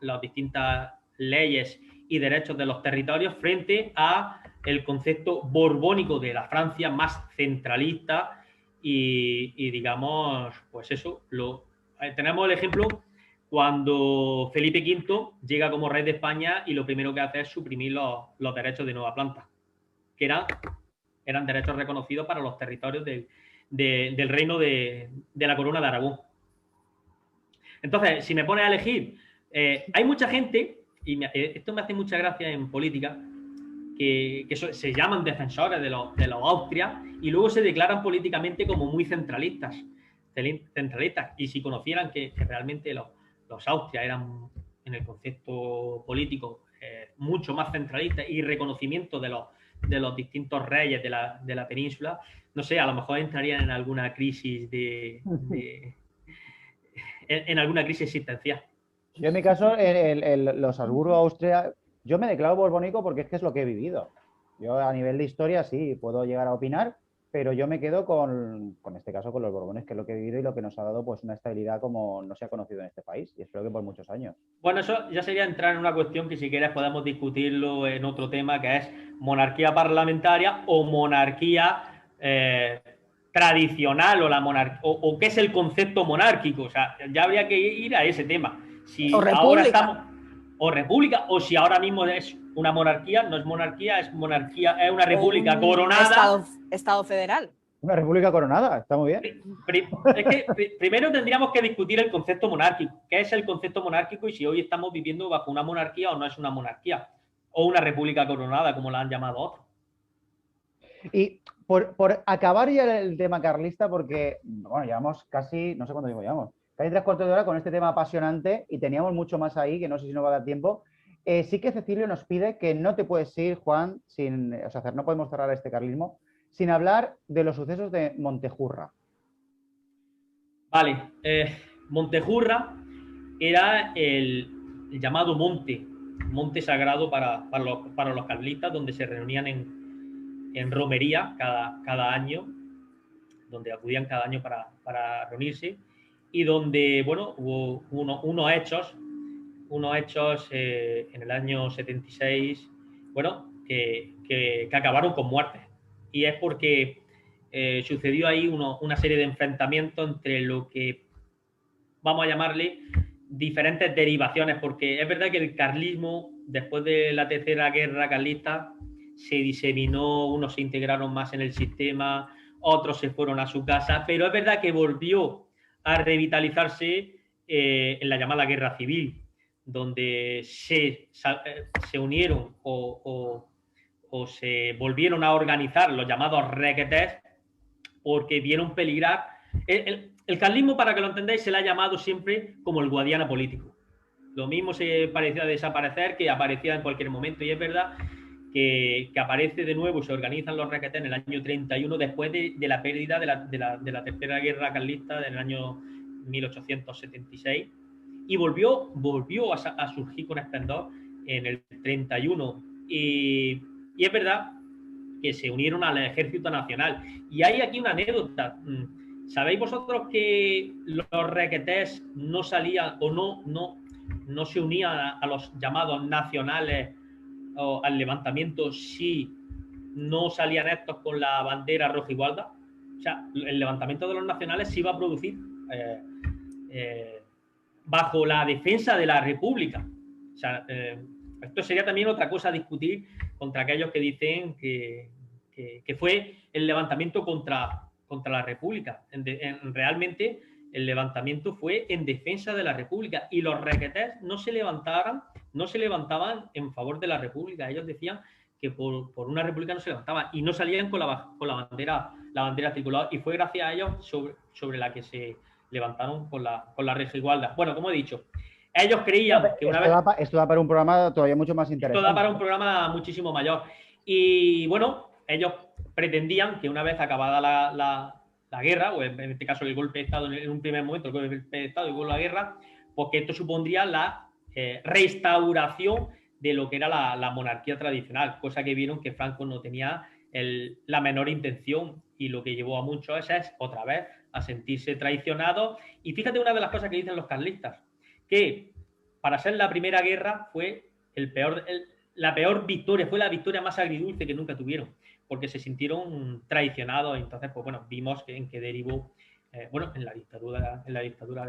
las distintas leyes y derechos de los territorios, frente a el concepto borbónico de la Francia más centralista y digamos, pues eso, tenemos el ejemplo cuando Felipe V llega como rey de España y lo primero que hace es suprimir los derechos de nueva planta, que eran derechos reconocidos para los territorios del reino de la corona de Aragón. Entonces, si me pones a elegir, hay mucha gente, y esto me hace mucha gracia en política, que se llaman defensores de los Austrias y luego se declaran políticamente como muy centralistas. Y si conocieran que realmente los Austrias eran, en el concepto político, mucho más centralistas y reconocimiento de los distintos reyes de la península, no sé, a lo mejor entrarían en alguna crisis en alguna crisis existencial. Yo en mi caso, los Habsburgo-Austria, yo me declaro borbónico porque es que es lo que he vivido. Yo a nivel de historia sí puedo llegar a opinar, pero yo me quedo con este caso, con los Borbones, que es lo que he vivido y lo que nos ha dado pues una estabilidad como no se ha conocido en este país, y espero que por muchos años. Bueno, eso ya sería entrar en una cuestión que si quieres podemos discutirlo en otro tema, que es monarquía parlamentaria o monarquía tradicional, o qué es el concepto monárquico. O sea, ya habría que ir a ese tema. Si o república. Ahora estamos, o república, o si ahora mismo es una monarquía, no es monarquía, es una república coronada. Estado federal. Una república coronada, está muy bien. Es que primero tendríamos que discutir el concepto monárquico. ¿Qué es el concepto monárquico y si hoy estamos viviendo bajo una monarquía o no es una monarquía? O una república coronada, como la han llamado otros. Y por acabar ya el tema carlista, porque, bueno, llevamos casi, no sé cuánto tiempo llevamos, casi 3/4 de hora con este tema apasionante y teníamos mucho más ahí, que no sé si nos va a dar tiempo. Sí que Cecilio nos pide que no te puedes ir, Juan, no podemos cerrar este carlismo sin hablar de los sucesos de Montejurra. Vale, Montejurra era el llamado monte sagrado para los carlistas, donde se reunían en romería cada año, donde acudían cada año para reunirse, y donde, bueno, hubo unos hechos en el año 76, bueno, que acabaron con muertes. Y es porque sucedió ahí una serie de enfrentamientos entre lo que vamos a llamarle diferentes derivaciones, porque es verdad que el carlismo, después de la tercera guerra carlista, se diseminó, unos se integraron más en el sistema, otros se fueron a su casa, pero es verdad que volvió a revitalizarse en la llamada guerra civil, donde se unieron o se volvieron a organizar los llamados requetés, porque vieron peligrar. El carlismo, para que lo entendáis, se le ha llamado siempre como el Guadiana político. Lo mismo se parecía desaparecer que aparecía en cualquier momento, y es verdad que aparece de nuevo, se organizan los requetés en el año 31, después de la pérdida de la tercera guerra carlista del año 1876, y volvió a surgir con esplendor en el 31. Y es verdad que se unieron al Ejército Nacional. Y hay aquí una anécdota. ¿Sabéis vosotros que los requetés no salían o no se unían a los llamados nacionales o al levantamiento si no salían estos con la bandera roja igualda? O sea, el levantamiento de los nacionales se iba a producir bajo la defensa de la República. O sea, esto sería también otra cosa a discutir contra aquellos que dicen que fue el levantamiento contra la República. Realmente el levantamiento fue en defensa de la República, y los requetés no se levantaban en favor de la República. Ellos decían que por una república no se levantaban, y no salían con la bandera tricolor, y fue gracias a ellos sobre la que se levantaron con la regia igualdad. Bueno, como he dicho, ellos creían que una vez... Esto da para un programa todavía mucho más interesante. Esto da para un programa muchísimo mayor. Y bueno, ellos pretendían que una vez acabada la guerra, o en este caso el golpe de Estado en un primer momento, el golpe de Estado y luego la guerra, pues que esto supondría la restauración de lo que era la monarquía tradicional, cosa que vieron que Franco no tenía la menor intención, y lo que llevó a muchos es otra vez a sentirse traicionados. Y fíjate una de las cosas que dicen los carlistas, que para ser la primera guerra fue la peor victoria, fue la victoria más agridulce que nunca tuvieron, porque se sintieron traicionados. Entonces, pues bueno, vimos en qué derivó, en la dictadura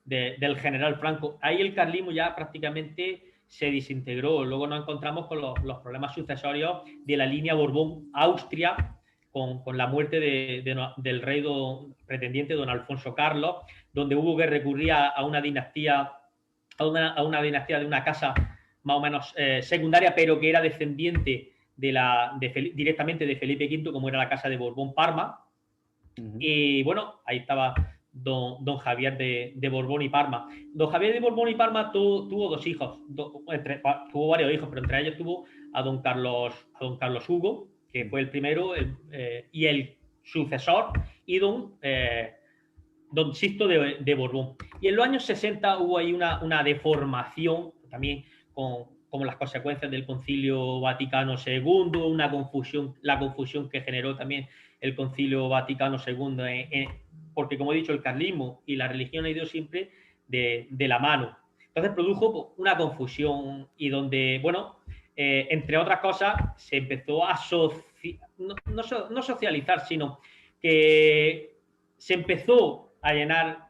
del general Franco. Ahí el carlismo ya prácticamente se desintegró. Luego nos encontramos con los problemas sucesorios de la línea Borbón-Austria, con la muerte del rey pretendiente don Alfonso Carlos, donde hubo que recurrir a una dinastía de una casa más o menos secundaria, pero que era descendiente directamente de Felipe V, como era la casa de Borbón-Parma. Y bueno, ahí estaba don Javier de Borbón y Parma. Don Javier de Borbón y Parma tuvo dos hijos, tuvo varios hijos, pero entre ellos tuvo a don Carlos Hugo, que fue el primero y el sucesor, y don Sixto de Borbón. Y en los años 60 hubo ahí una deformación, también como las consecuencias del Concilio Vaticano II, la confusión que generó también el Concilio Vaticano II, porque, como he dicho, el carlismo y la religión han ido siempre de la mano. Entonces produjo una confusión, y donde, bueno, entre otras cosas, se empezó a no socializar, sino que se empezó a llenar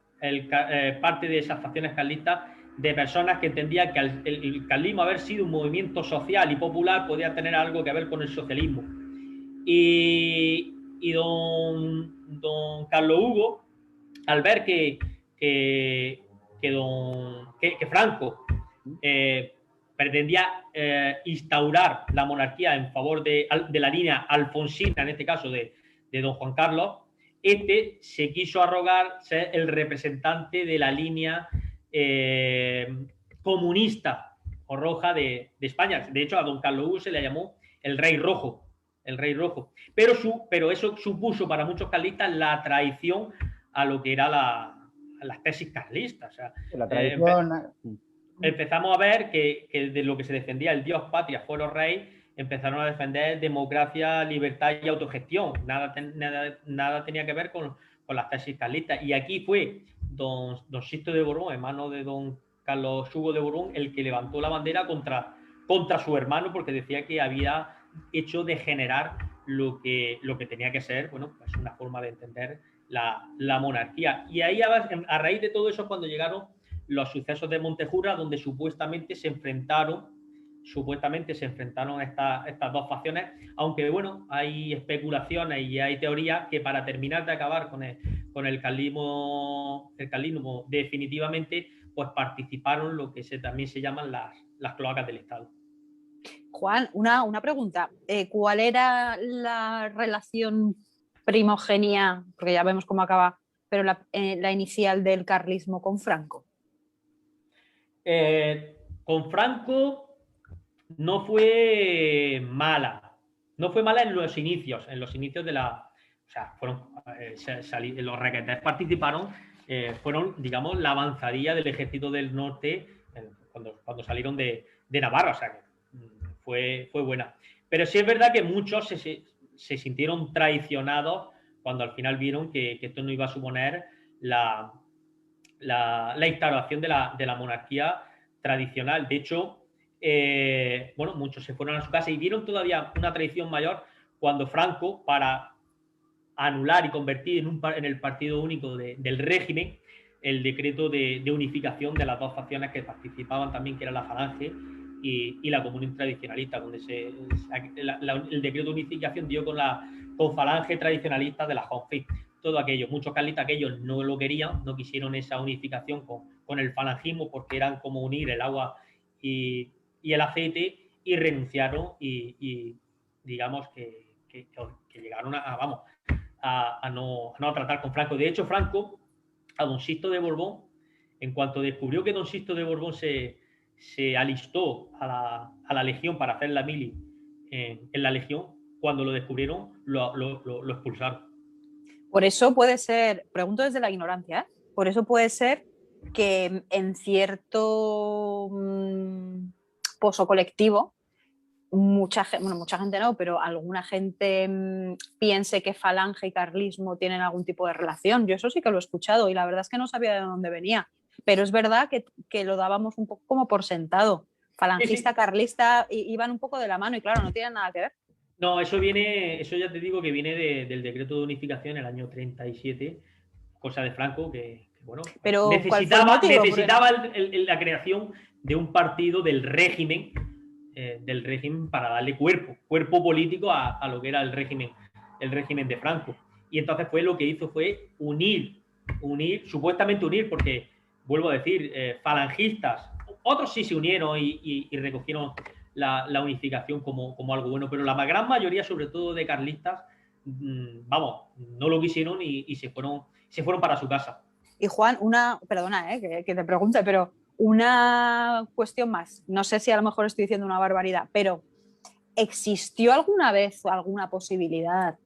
parte de esas facciones carlistas de personas que entendían que el carlismo, haber sido un movimiento social y popular, podía tener algo que ver con el socialismo. Y don Carlos Hugo, al ver que Franco pretendía instaurar la monarquía en favor de la línea alfonsina, en este caso de don Juan Carlos, se quiso arrogar ser el representante de la línea comunista o roja de España. De hecho, a don Carlos Hugo se le llamó el Rey Rojo. Pero eso supuso para muchos carlistas la traición a lo que era las tesis carlistas. O sea, La tradición... empezamos a ver que de lo que se defendía el Dios, patria, fuero, rey, empezaron a defender democracia, libertad y autogestión. Nada tenía que ver con las tesis carlistas. Y aquí fue don Sixto de Borbón, hermano de don Carlos Hugo de Borbón, el que levantó la bandera contra su hermano, porque decía que había hecho degenerar lo que tenía que ser, bueno, pues una forma de entender la monarquía. Y ahí, a raíz de todo eso, cuando llegaron los sucesos de Montejurra, donde supuestamente se enfrentaron estas dos facciones, aunque bueno, hay especulaciones y hay teorías que para terminar de acabar con el carlismo definitivamente, pues participaron lo que también se llaman las cloacas del Estado. Juan, una pregunta. ¿Cuál era la relación primogenia, porque ya vemos cómo acaba, pero la inicial del carlismo con Franco? Con Franco no fue mala. No fue mala en los inicios de la... O sea, los requetés participaron, fueron, digamos, la avanzadilla del ejército del norte cuando salieron de Navarra. O sea, que fue buena. Pero sí es verdad que muchos se sintieron traicionados cuando al final vieron que esto no iba a suponer la instauración de la monarquía tradicional. De hecho, bueno, muchos se fueron a su casa y vieron todavía una traición mayor cuando Franco, para anular y convertir en el partido único del régimen, el decreto de unificación de las dos facciones que participaban también, que era la Falange y la Comunión Tradicionalista, donde el decreto de unificación dio con Falange Tradicionalista de la Jonfe. Todo aquello, muchos carlistas aquellos no lo querían, no quisieron esa unificación con el falangismo, porque eran como unir el agua y el aceite, y renunciaron y digamos que llegaron a no tratar con Franco. De hecho, Franco, a don Sixto de Borbón, en cuanto descubrió que don Sixto de Borbón se alistó a la legión para hacer la mili en la legión, cuando lo descubrieron, lo expulsaron. Por eso puede ser, pregunto desde la ignorancia, por eso puede ser que en cierto pozo colectivo, mucha gente no, pero alguna gente piense que Falange y carlismo tienen algún tipo de relación. Yo eso sí que lo he escuchado y la verdad es que no sabía de dónde venía. Pero es verdad que lo dábamos un poco como por sentado. Falangista, sí. Carlista, iban un poco de la mano y claro, no tienen nada que ver. No, eso ya te digo que viene del decreto de unificación en el año 37, cosa de Franco, que bueno, pero necesitaba la creación de un partido del régimen para darle cuerpo político a lo que era el régimen de Franco. Y entonces lo que hizo fue supuestamente unir, porque, vuelvo a decir, falangistas, otros sí se unieron y recogieron la unificación como algo bueno, pero la gran mayoría, sobre todo de carlistas, no lo quisieron y se fueron para su casa. Y Juan, perdona que te pregunte, pero una cuestión más. No sé si a lo mejor estoy diciendo una barbaridad, pero ¿existió alguna vez alguna posibilidad?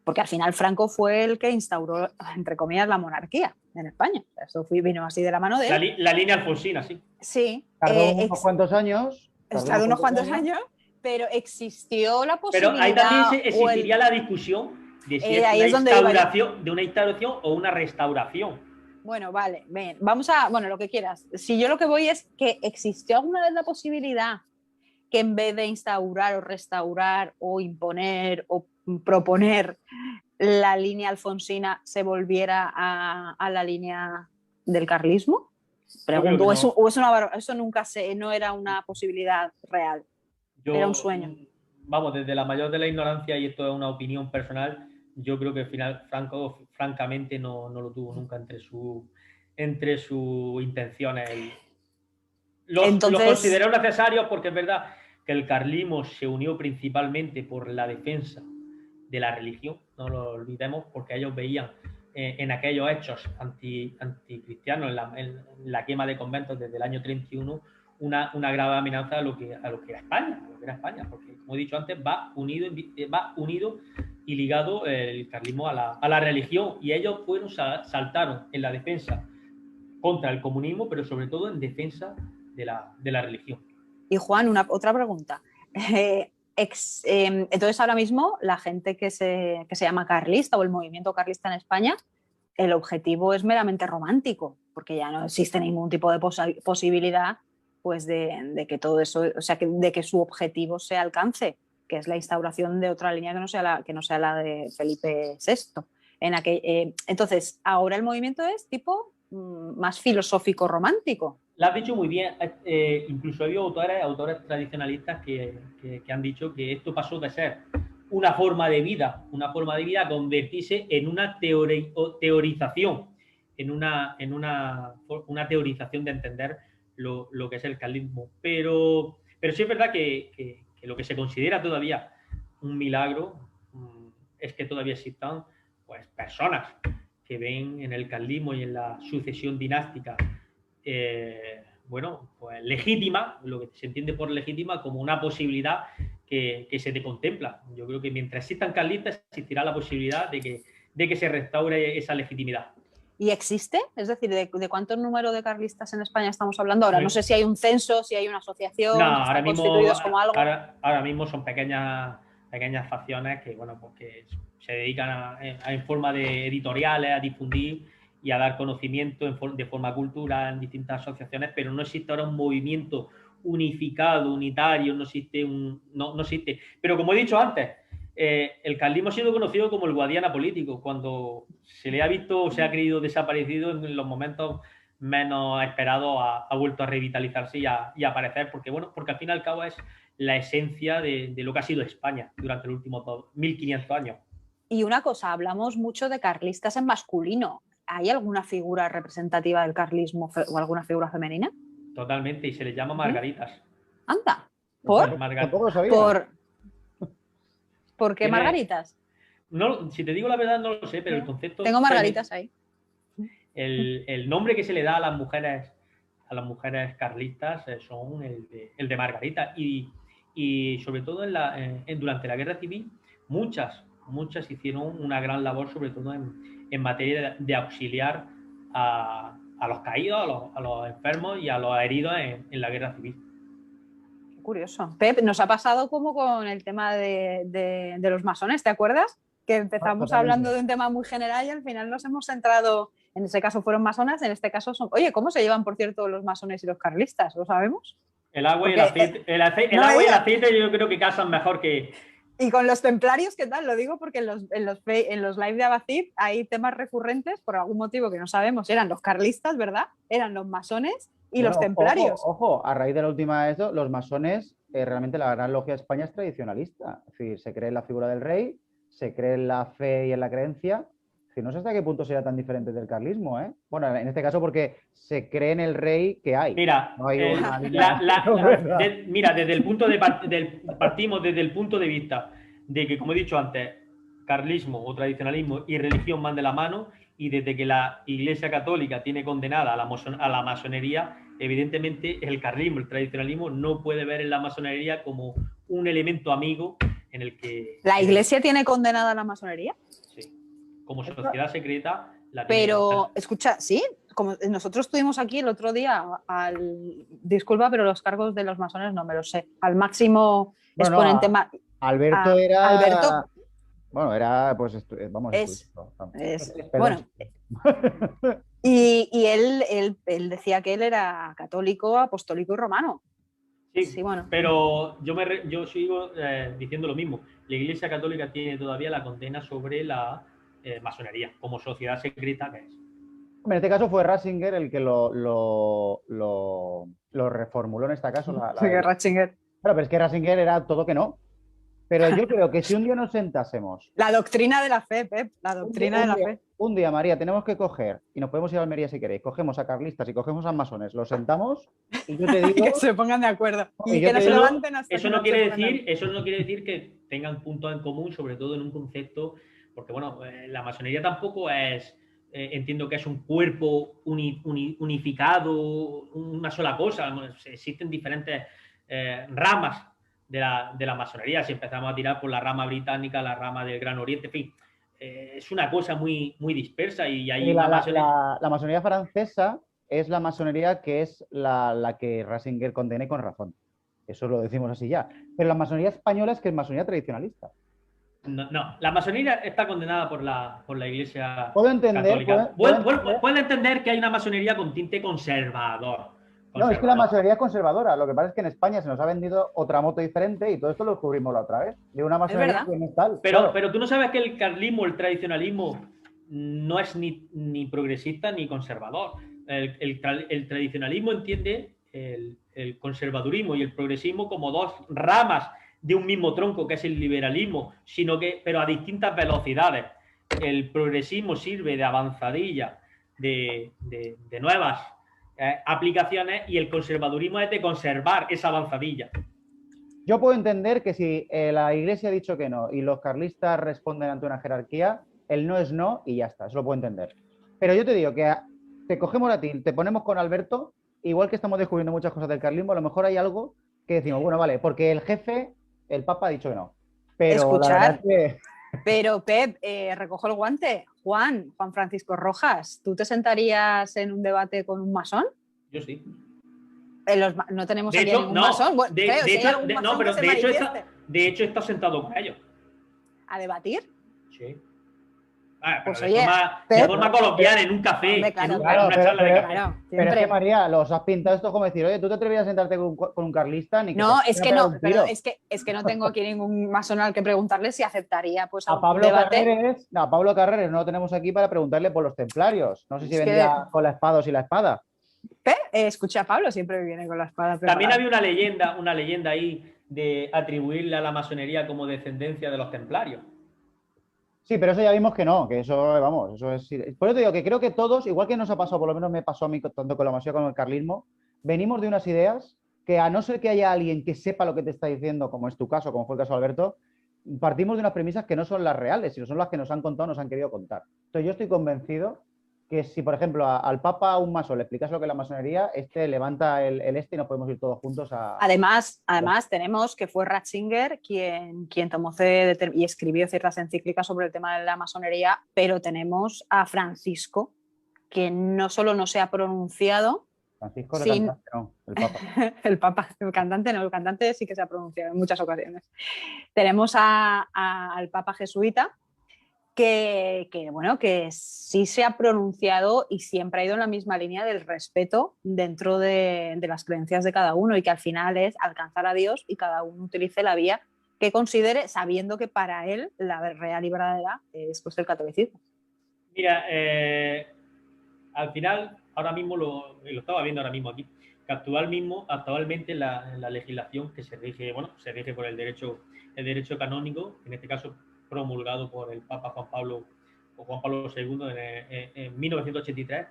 Porque al final Franco fue el que instauró, entre comillas, la monarquía en España. Eso vino así de la mano de él. La línea alfonsina, sí. Sí. Tardó unos cuantos años. Tardó unos cuantos años, pero existió la posibilidad. Pero ahí también existiría la discusión de si es de una instauración o una restauración. Bueno, vale, ven, lo que quieras. Si yo lo que voy es que existió alguna vez la posibilidad que en vez de instaurar o restaurar o imponer o proponer la línea alfonsina se volviera a la línea del carlismo. Pregunto, no. Eso nunca no era una posibilidad real, era un sueño. Vamos, desde la mayor de la ignorancia, y esto es una opinión personal, yo creo que al final Franco francamente no lo tuvo nunca entre sus intenciones. Los consideró necesarios porque es verdad que el carlismo se unió principalmente por la defensa de la religión, no lo olvidemos, porque ellos veían en aquellos hechos anticristianos, en la quema de conventos desde el año 31, una grave amenaza a lo que era España, porque, como he dicho antes, va unido y ligado el carlismo a la religión, y ellos saltaron en la defensa contra el comunismo, pero sobre todo en defensa de la religión. Y Juan, otra pregunta. Entonces, ahora mismo, la gente que se llama carlista o el movimiento carlista en España, el objetivo es meramente romántico, porque ya no existe ningún tipo de posibilidad pues, de que todo eso, o sea, de que su objetivo se alcance, que es la instauración de otra línea que no sea la de Felipe VI. Entonces, ahora el movimiento es tipo más filosófico romántico. Lo has dicho muy bien. Incluso hay autores tradicionalistas que han dicho que esto pasó de ser una forma de vida a convertirse en una teorización, en una teorización de entender lo que es el carlismo. Pero sí es verdad que lo que se considera todavía un milagro es que todavía existan pues, personas que ven en el carlismo y en la sucesión dinástica bueno, pues legítima, lo que se entiende por legítima como una posibilidad que se te contempla. Yo creo que mientras existan carlistas existirá la posibilidad de que se restaure esa legitimidad. ¿Y existe? Es decir, ¿de cuántos números de carlistas en España estamos hablando ahora? No sé si hay un censo, si hay una asociación, no, están constituidos como algo. Ahora mismo son pequeñas facciones que, bueno, pues que se dedican en forma de editoriales a difundir y a dar conocimiento de forma cultural en distintas asociaciones, pero no existe ahora un movimiento unificado, unitario, no existe. Pero como he dicho antes, el carlismo ha sido conocido como el Guadiana político, cuando se le ha visto o se ha creído desaparecido en los momentos menos esperados, ha vuelto a revitalizarse y a aparecer, porque al fin y al cabo es la esencia de lo que ha sido España durante los últimos 1500 años. Y una cosa, hablamos mucho de carlistas en masculino. ¿Hay alguna figura representativa del carlismo o alguna figura femenina? Totalmente, y se les llama margaritas. Anda, ¿por? Tampoco lo sabía. ¿Por qué margaritas? No, si te digo la verdad no lo sé, pero el concepto... Tengo margaritas ahí. El nombre que se le da a las mujeres carlistas son el de Margarita, y sobre todo durante la Guerra Civil muchas hicieron una gran labor, sobre todo en materia de auxiliar a los caídos, a los enfermos y a los heridos en la Guerra Civil. Qué curioso. Pep, nos ha pasado como con el tema de los masones, ¿te acuerdas? Que empezamos hablando de un tema muy general y al final nos hemos centrado, en ese caso fueron masonas, en este caso son... Oye, ¿cómo se llevan, por cierto, los masones y los carlistas? ¿Lo sabemos? El agua y el aceite. El agua y el aceite yo creo que casan mejor que... Y con los templarios, ¿qué tal? Lo digo porque en los live de Abacid hay temas recurrentes, por algún motivo que no sabemos. Eran los carlistas, ¿verdad? Eran los masones y los templarios. Ojo, a raíz de la última de esto, los masones, realmente la Gran Logia de España es tradicionalista. Es decir, se cree en la figura del rey, se cree en la fe y en la creencia. Es decir, no sé hasta qué punto será tan diferente del carlismo, ¿eh? Bueno, en este caso porque se cree en el rey que hay. Mira, no hay mira, desde el punto partimos desde el punto de vista de que, como he dicho antes, carlismo o tradicionalismo y religión van de la mano, y desde que la Iglesia Católica tiene condenada a la masonería, evidentemente el carlismo, el tradicionalismo, no puede ver en la masonería como un elemento amigo en el que... ¿La Iglesia tiene condenada a la masonería? Sí. Como sociedad secreta... Pero, escucha, sí, como nosotros estuvimos aquí el otro día disculpa, pero los cargos de los masones no me los sé, al máximo exponente... Alberto era... Alberto. Bueno, era, pues, vamos bueno, y él decía que él era católico, apostólico y romano. Sí, bueno. Pero yo sigo diciendo lo mismo. La Iglesia Católica tiene todavía la condena sobre la masonería, como sociedad secreta que es. En este caso fue Ratzinger el que lo reformuló en este caso. Sí, Ratzinger. Claro, pero es que Ratzinger era todo que no. Pero yo creo que si un día nos sentásemos... La doctrina de la fe, Pep, la doctrina de la fe. Un día, María, tenemos que coger, y nos podemos ir a Almería si queréis, cogemos a carlistas y cogemos a masones, los sentamos y yo te digo... que se pongan de acuerdo. Y que no se levanten hasta eso no quiere decir que tengan puntos en común, sobre todo en un concepto, porque bueno, la masonería tampoco es... entiendo que es un cuerpo unificado, una sola cosa. Existen diferentes ramas de la masonería. Si empezamos a tirar por la rama británica, la rama del Gran Oriente, en fin, es una cosa muy dispersa. Y ahí la masonería francesa es la masonería que es la que Ratzinger condena y con razón. Eso lo decimos así ya. Pero la masonería española es que es masonería tradicionalista. No, no, la masonería está condenada por la Iglesia Puedo entender, católica. puedo Puede entender que hay una masonería con tinte conservador. No, es que la masonería es conservadora. Lo que pasa es que en España se nos ha vendido otra moto diferente y todo esto lo descubrimos la otra vez. De una masonería que no es tal. Pero tú no sabes que el carlismo, el tradicionalismo, no es ni progresista ni conservador. El tradicionalismo entiende el conservadurismo y el progresismo como dos ramas de un mismo tronco, que es el liberalismo, pero a distintas velocidades. El progresismo sirve de avanzadilla, de nuevas aplicaciones, y el conservadurismo es de conservar esa avanzadilla. Yo puedo entender que si la Iglesia ha dicho que no y los carlistas responden ante una jerarquía, el no es no y ya está, eso lo puedo entender. Pero yo te digo que te cogemos a ti, te ponemos con Alberto, igual que estamos descubriendo muchas cosas del carlismo, a lo mejor hay algo que decimos, bueno, vale, porque el jefe, el Papa ha dicho que no. Pero escuchar, la verdad es que... Pero Pep, recojo el guante. Juan Francisco Rojas, ¿tú te sentarías en un debate con un masón? Yo sí. No tenemos de aquí hecho, ningún no, masón. Bueno, de hecho está sentado con ellos. ¿A debatir? Sí. Pues de forma coloquial, en un café, en una charla de café. Pero es que, María, los has pintado esto como decir, oye, ¿tú te atreverías a sentarte con un carlista? Ni que no, es que no, pero es que no tengo aquí ningún masón al que preguntarle si aceptaría pues, a Pablo Carreres. No, a Pablo Carreres no lo tenemos aquí para preguntarle por los templarios. No sé si vendría con la espada o sin la espada. Escucha a Pablo, siempre viene con la espada preparada. También había una leyenda ahí de atribuirle a la masonería como descendencia de los templarios. Sí, pero eso ya vimos que no, que eso, vamos, eso es... Por eso te digo que creo que todos, igual que nos ha pasado, por lo menos me pasó a mí tanto con la masonería como con el carlismo, venimos de unas ideas que, a no ser que haya alguien que sepa lo que te está diciendo, como es tu caso, como fue el caso de Alberto, partimos de unas premisas que no son las reales, sino son las que nos han contado, nos han querido contar. Entonces yo estoy convencido que si, por ejemplo, al Papa un masón le explicas lo que es la masonería, levanta el y nos podemos ir todos juntos a... Además tenemos que fue Ratzinger quien tomó y escribió ciertas encíclicas sobre el tema de la masonería, pero tenemos a Francisco, que no solo no se ha pronunciado... Francisco, el cantante, no, el Papa. El Papa, el cantante no, el cantante sí que se ha pronunciado en muchas ocasiones. Tenemos al Papa jesuita, que sí se ha pronunciado y siempre ha ido en la misma línea del respeto dentro de las creencias de cada uno, y que al final es alcanzar a Dios y cada uno utilice la vía que considere, sabiendo que para él la real y verdadera es pues, el catolicismo. Mira, al final, ahora mismo lo estaba viendo ahora mismo aquí, que actualmente la legislación que se rige por el derecho canónico, en este caso promulgado por el Papa Juan Pablo II en 1983,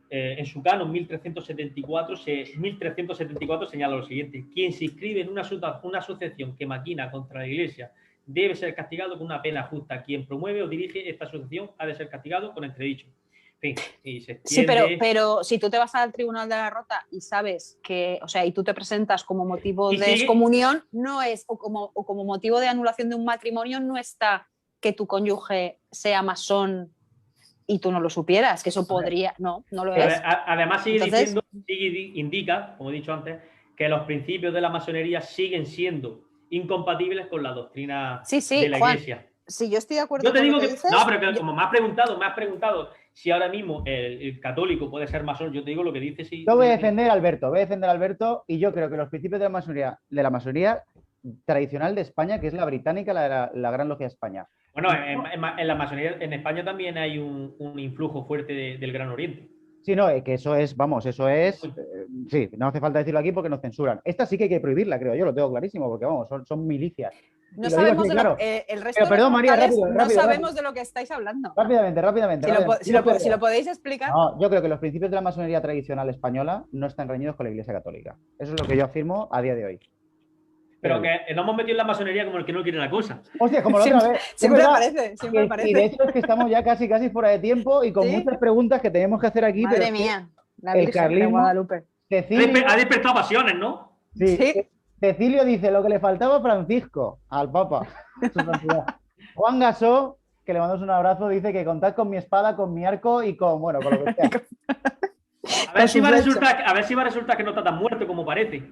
en su canon 1374 señala lo siguiente: quien se inscribe en una asociación que maquina contra la Iglesia debe ser castigado con una pena justa. Quien promueve o dirige esta asociación ha de ser castigado con entredicho. Sí, pero si tú te vas al Tribunal de la Rota y sabes que, y tú te presentas como motivo de excomunión, no es, o como motivo de anulación de un matrimonio, no está que tu cónyuge sea masón y tú no lo supieras, que eso podría, no lo es. Además indica, como he dicho antes, que los principios de la masonería siguen siendo incompatibles con la doctrina de la Iglesia. Sí, yo estoy de acuerdo. Yo te digo que dices, no, pero como me has preguntado si ahora mismo el católico puede ser masón, yo te digo lo que dice. Yo voy a defender a Alberto, y yo creo que los principios de la masonería tradicional de España, que es la británica, la Gran Logia de España. Bueno, en la masonería en España también hay un influjo fuerte del Gran Oriente. Sí, no, que eso es, sí, no hace falta decirlo aquí porque nos censuran. Esta sí que hay que prohibirla, creo yo, lo tengo clarísimo, porque son milicias. No sabemos el resto perdón, María, rápido, no sabemos de lo que estáis hablando. Rápidamente. Si lo podéis explicar. No, yo creo que los principios de la masonería tradicional española no están reñidos con la Iglesia Católica. Eso es lo que yo afirmo a día de hoy. Pero que nos hemos metido en la masonería como el que no quiere la cosa. Hostia, como la otra vez. Siempre aparece. Y de hecho es que estamos ya casi fuera de tiempo y con muchas preguntas que tenemos que hacer aquí. Madre mía, la Virgen carlismo, de Guadalupe. Ha despertado pasiones, ¿no? Sí. Cecilio dice lo que le faltaba a Francisco, al Papa. Juan Gasó, que le mandamos un abrazo, dice que contad con mi espada, con mi arco y con lo que sea. A ver si va a resultar que no está tan muerto como parece.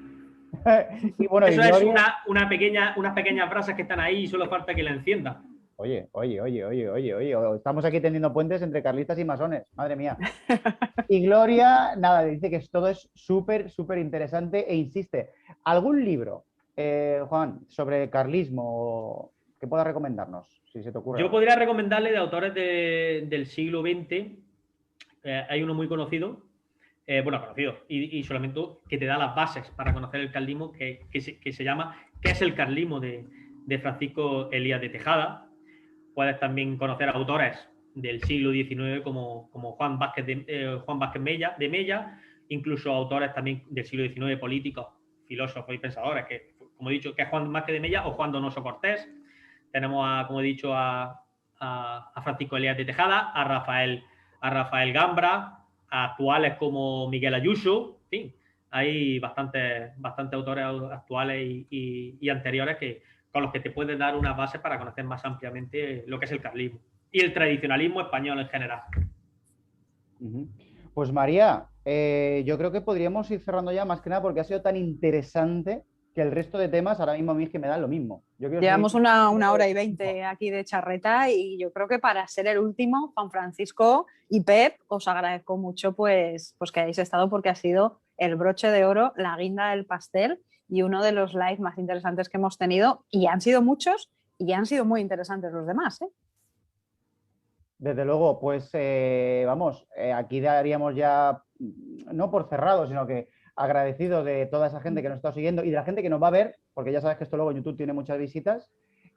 Y bueno, eso y es Gloria... unas pequeñas brasas que están ahí y solo falta que la enciendan. Oye, estamos aquí tendiendo puentes entre carlistas y masones, madre mía. Y Gloria, nada, dice que todo es súper, súper interesante e insiste. ¿Algún libro, Juan, sobre carlismo que pueda recomendarnos, si se te ocurre? Yo podría recomendarle de autores del siglo XX, hay uno muy conocido, conocido, y solamente que te da las bases para conocer el carlismo, que se llama ¿Qué es el carlismo? De Francisco Elías de Tejada. Puedes también conocer autores del siglo XIX como Juan Vázquez de Mella, incluso autores también del siglo XIX, políticos, filósofos y pensadores, que, como he dicho, que es Juan Vázquez de Mella o Juan Donoso Cortés. Tenemos, como he dicho, a Francisco Elías de Tejada, a Rafael Gambra, a actuales como Miguel Ayuso. En fin, hay bastantes autores actuales y anteriores con los que te puedes dar una base para conocer más ampliamente lo que es el carlismo y el tradicionalismo español en general. Pues María, yo creo que podríamos ir cerrando ya, más que nada porque ha sido tan interesante que el resto de temas ahora mismo a mí es que me dan lo mismo. Llevamos una hora y 20 aquí de charreta y yo creo que para ser el último, Juan Francisco y Pep, os agradezco mucho pues que hayáis estado, porque ha sido el broche de oro, la guinda del pastel y uno de los lives más interesantes que hemos tenido, y han sido muchos y han sido muy interesantes los demás, ¿eh? Desde luego, pues aquí daríamos ya, no por cerrado, sino que agradecido de toda esa gente que nos está siguiendo y de la gente que nos va a ver, porque ya sabes que esto luego en YouTube tiene muchas visitas.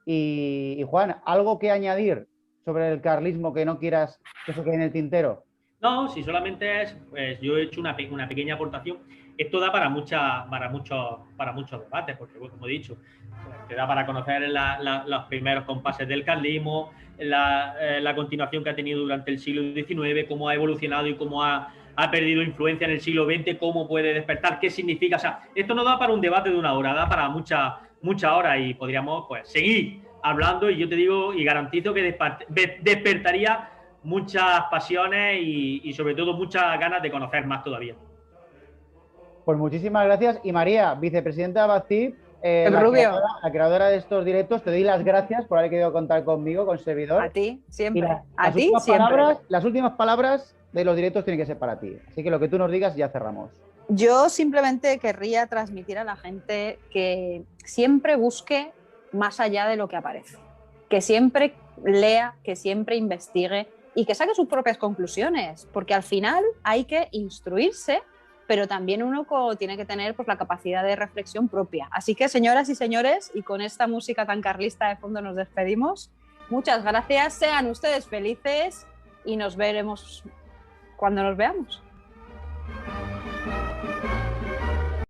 Y Juan, ¿algo que añadir sobre el carlismo que no quieras que se quede en el tintero? No, si solamente es, pues yo he hecho una pequeña aportación. Esto da para muchos debates, porque como he dicho, te da para conocer los primeros compases del carlismo, la continuación que ha tenido durante el siglo XIX, cómo ha evolucionado y cómo ha perdido influencia en el siglo XX, cómo puede despertar, qué significa. O sea, esto no da para un debate de una hora, da para muchas horas, y podríamos pues seguir hablando, y yo te digo y garantizo que despertaría muchas pasiones y sobre todo muchas ganas de conocer más todavía. Pues muchísimas gracias. Y María, vicepresidenta de Abacip, la creadora de estos directos, te doy las gracias por haber querido contar conmigo, con servidor. A ti, siempre. Las últimas palabras de los directos tienen que ser para ti. Así que lo que tú nos digas, ya cerramos. Yo simplemente querría transmitir a la gente que siempre busque más allá de lo que aparece, que siempre lea, que siempre investigue y que saque sus propias conclusiones, porque al final hay que instruirse, pero también uno tiene que tener pues la capacidad de reflexión propia. Así que, señoras y señores, y con esta música tan carlista de fondo nos despedimos. Muchas gracias, sean ustedes felices y nos veremos cuando nos veamos.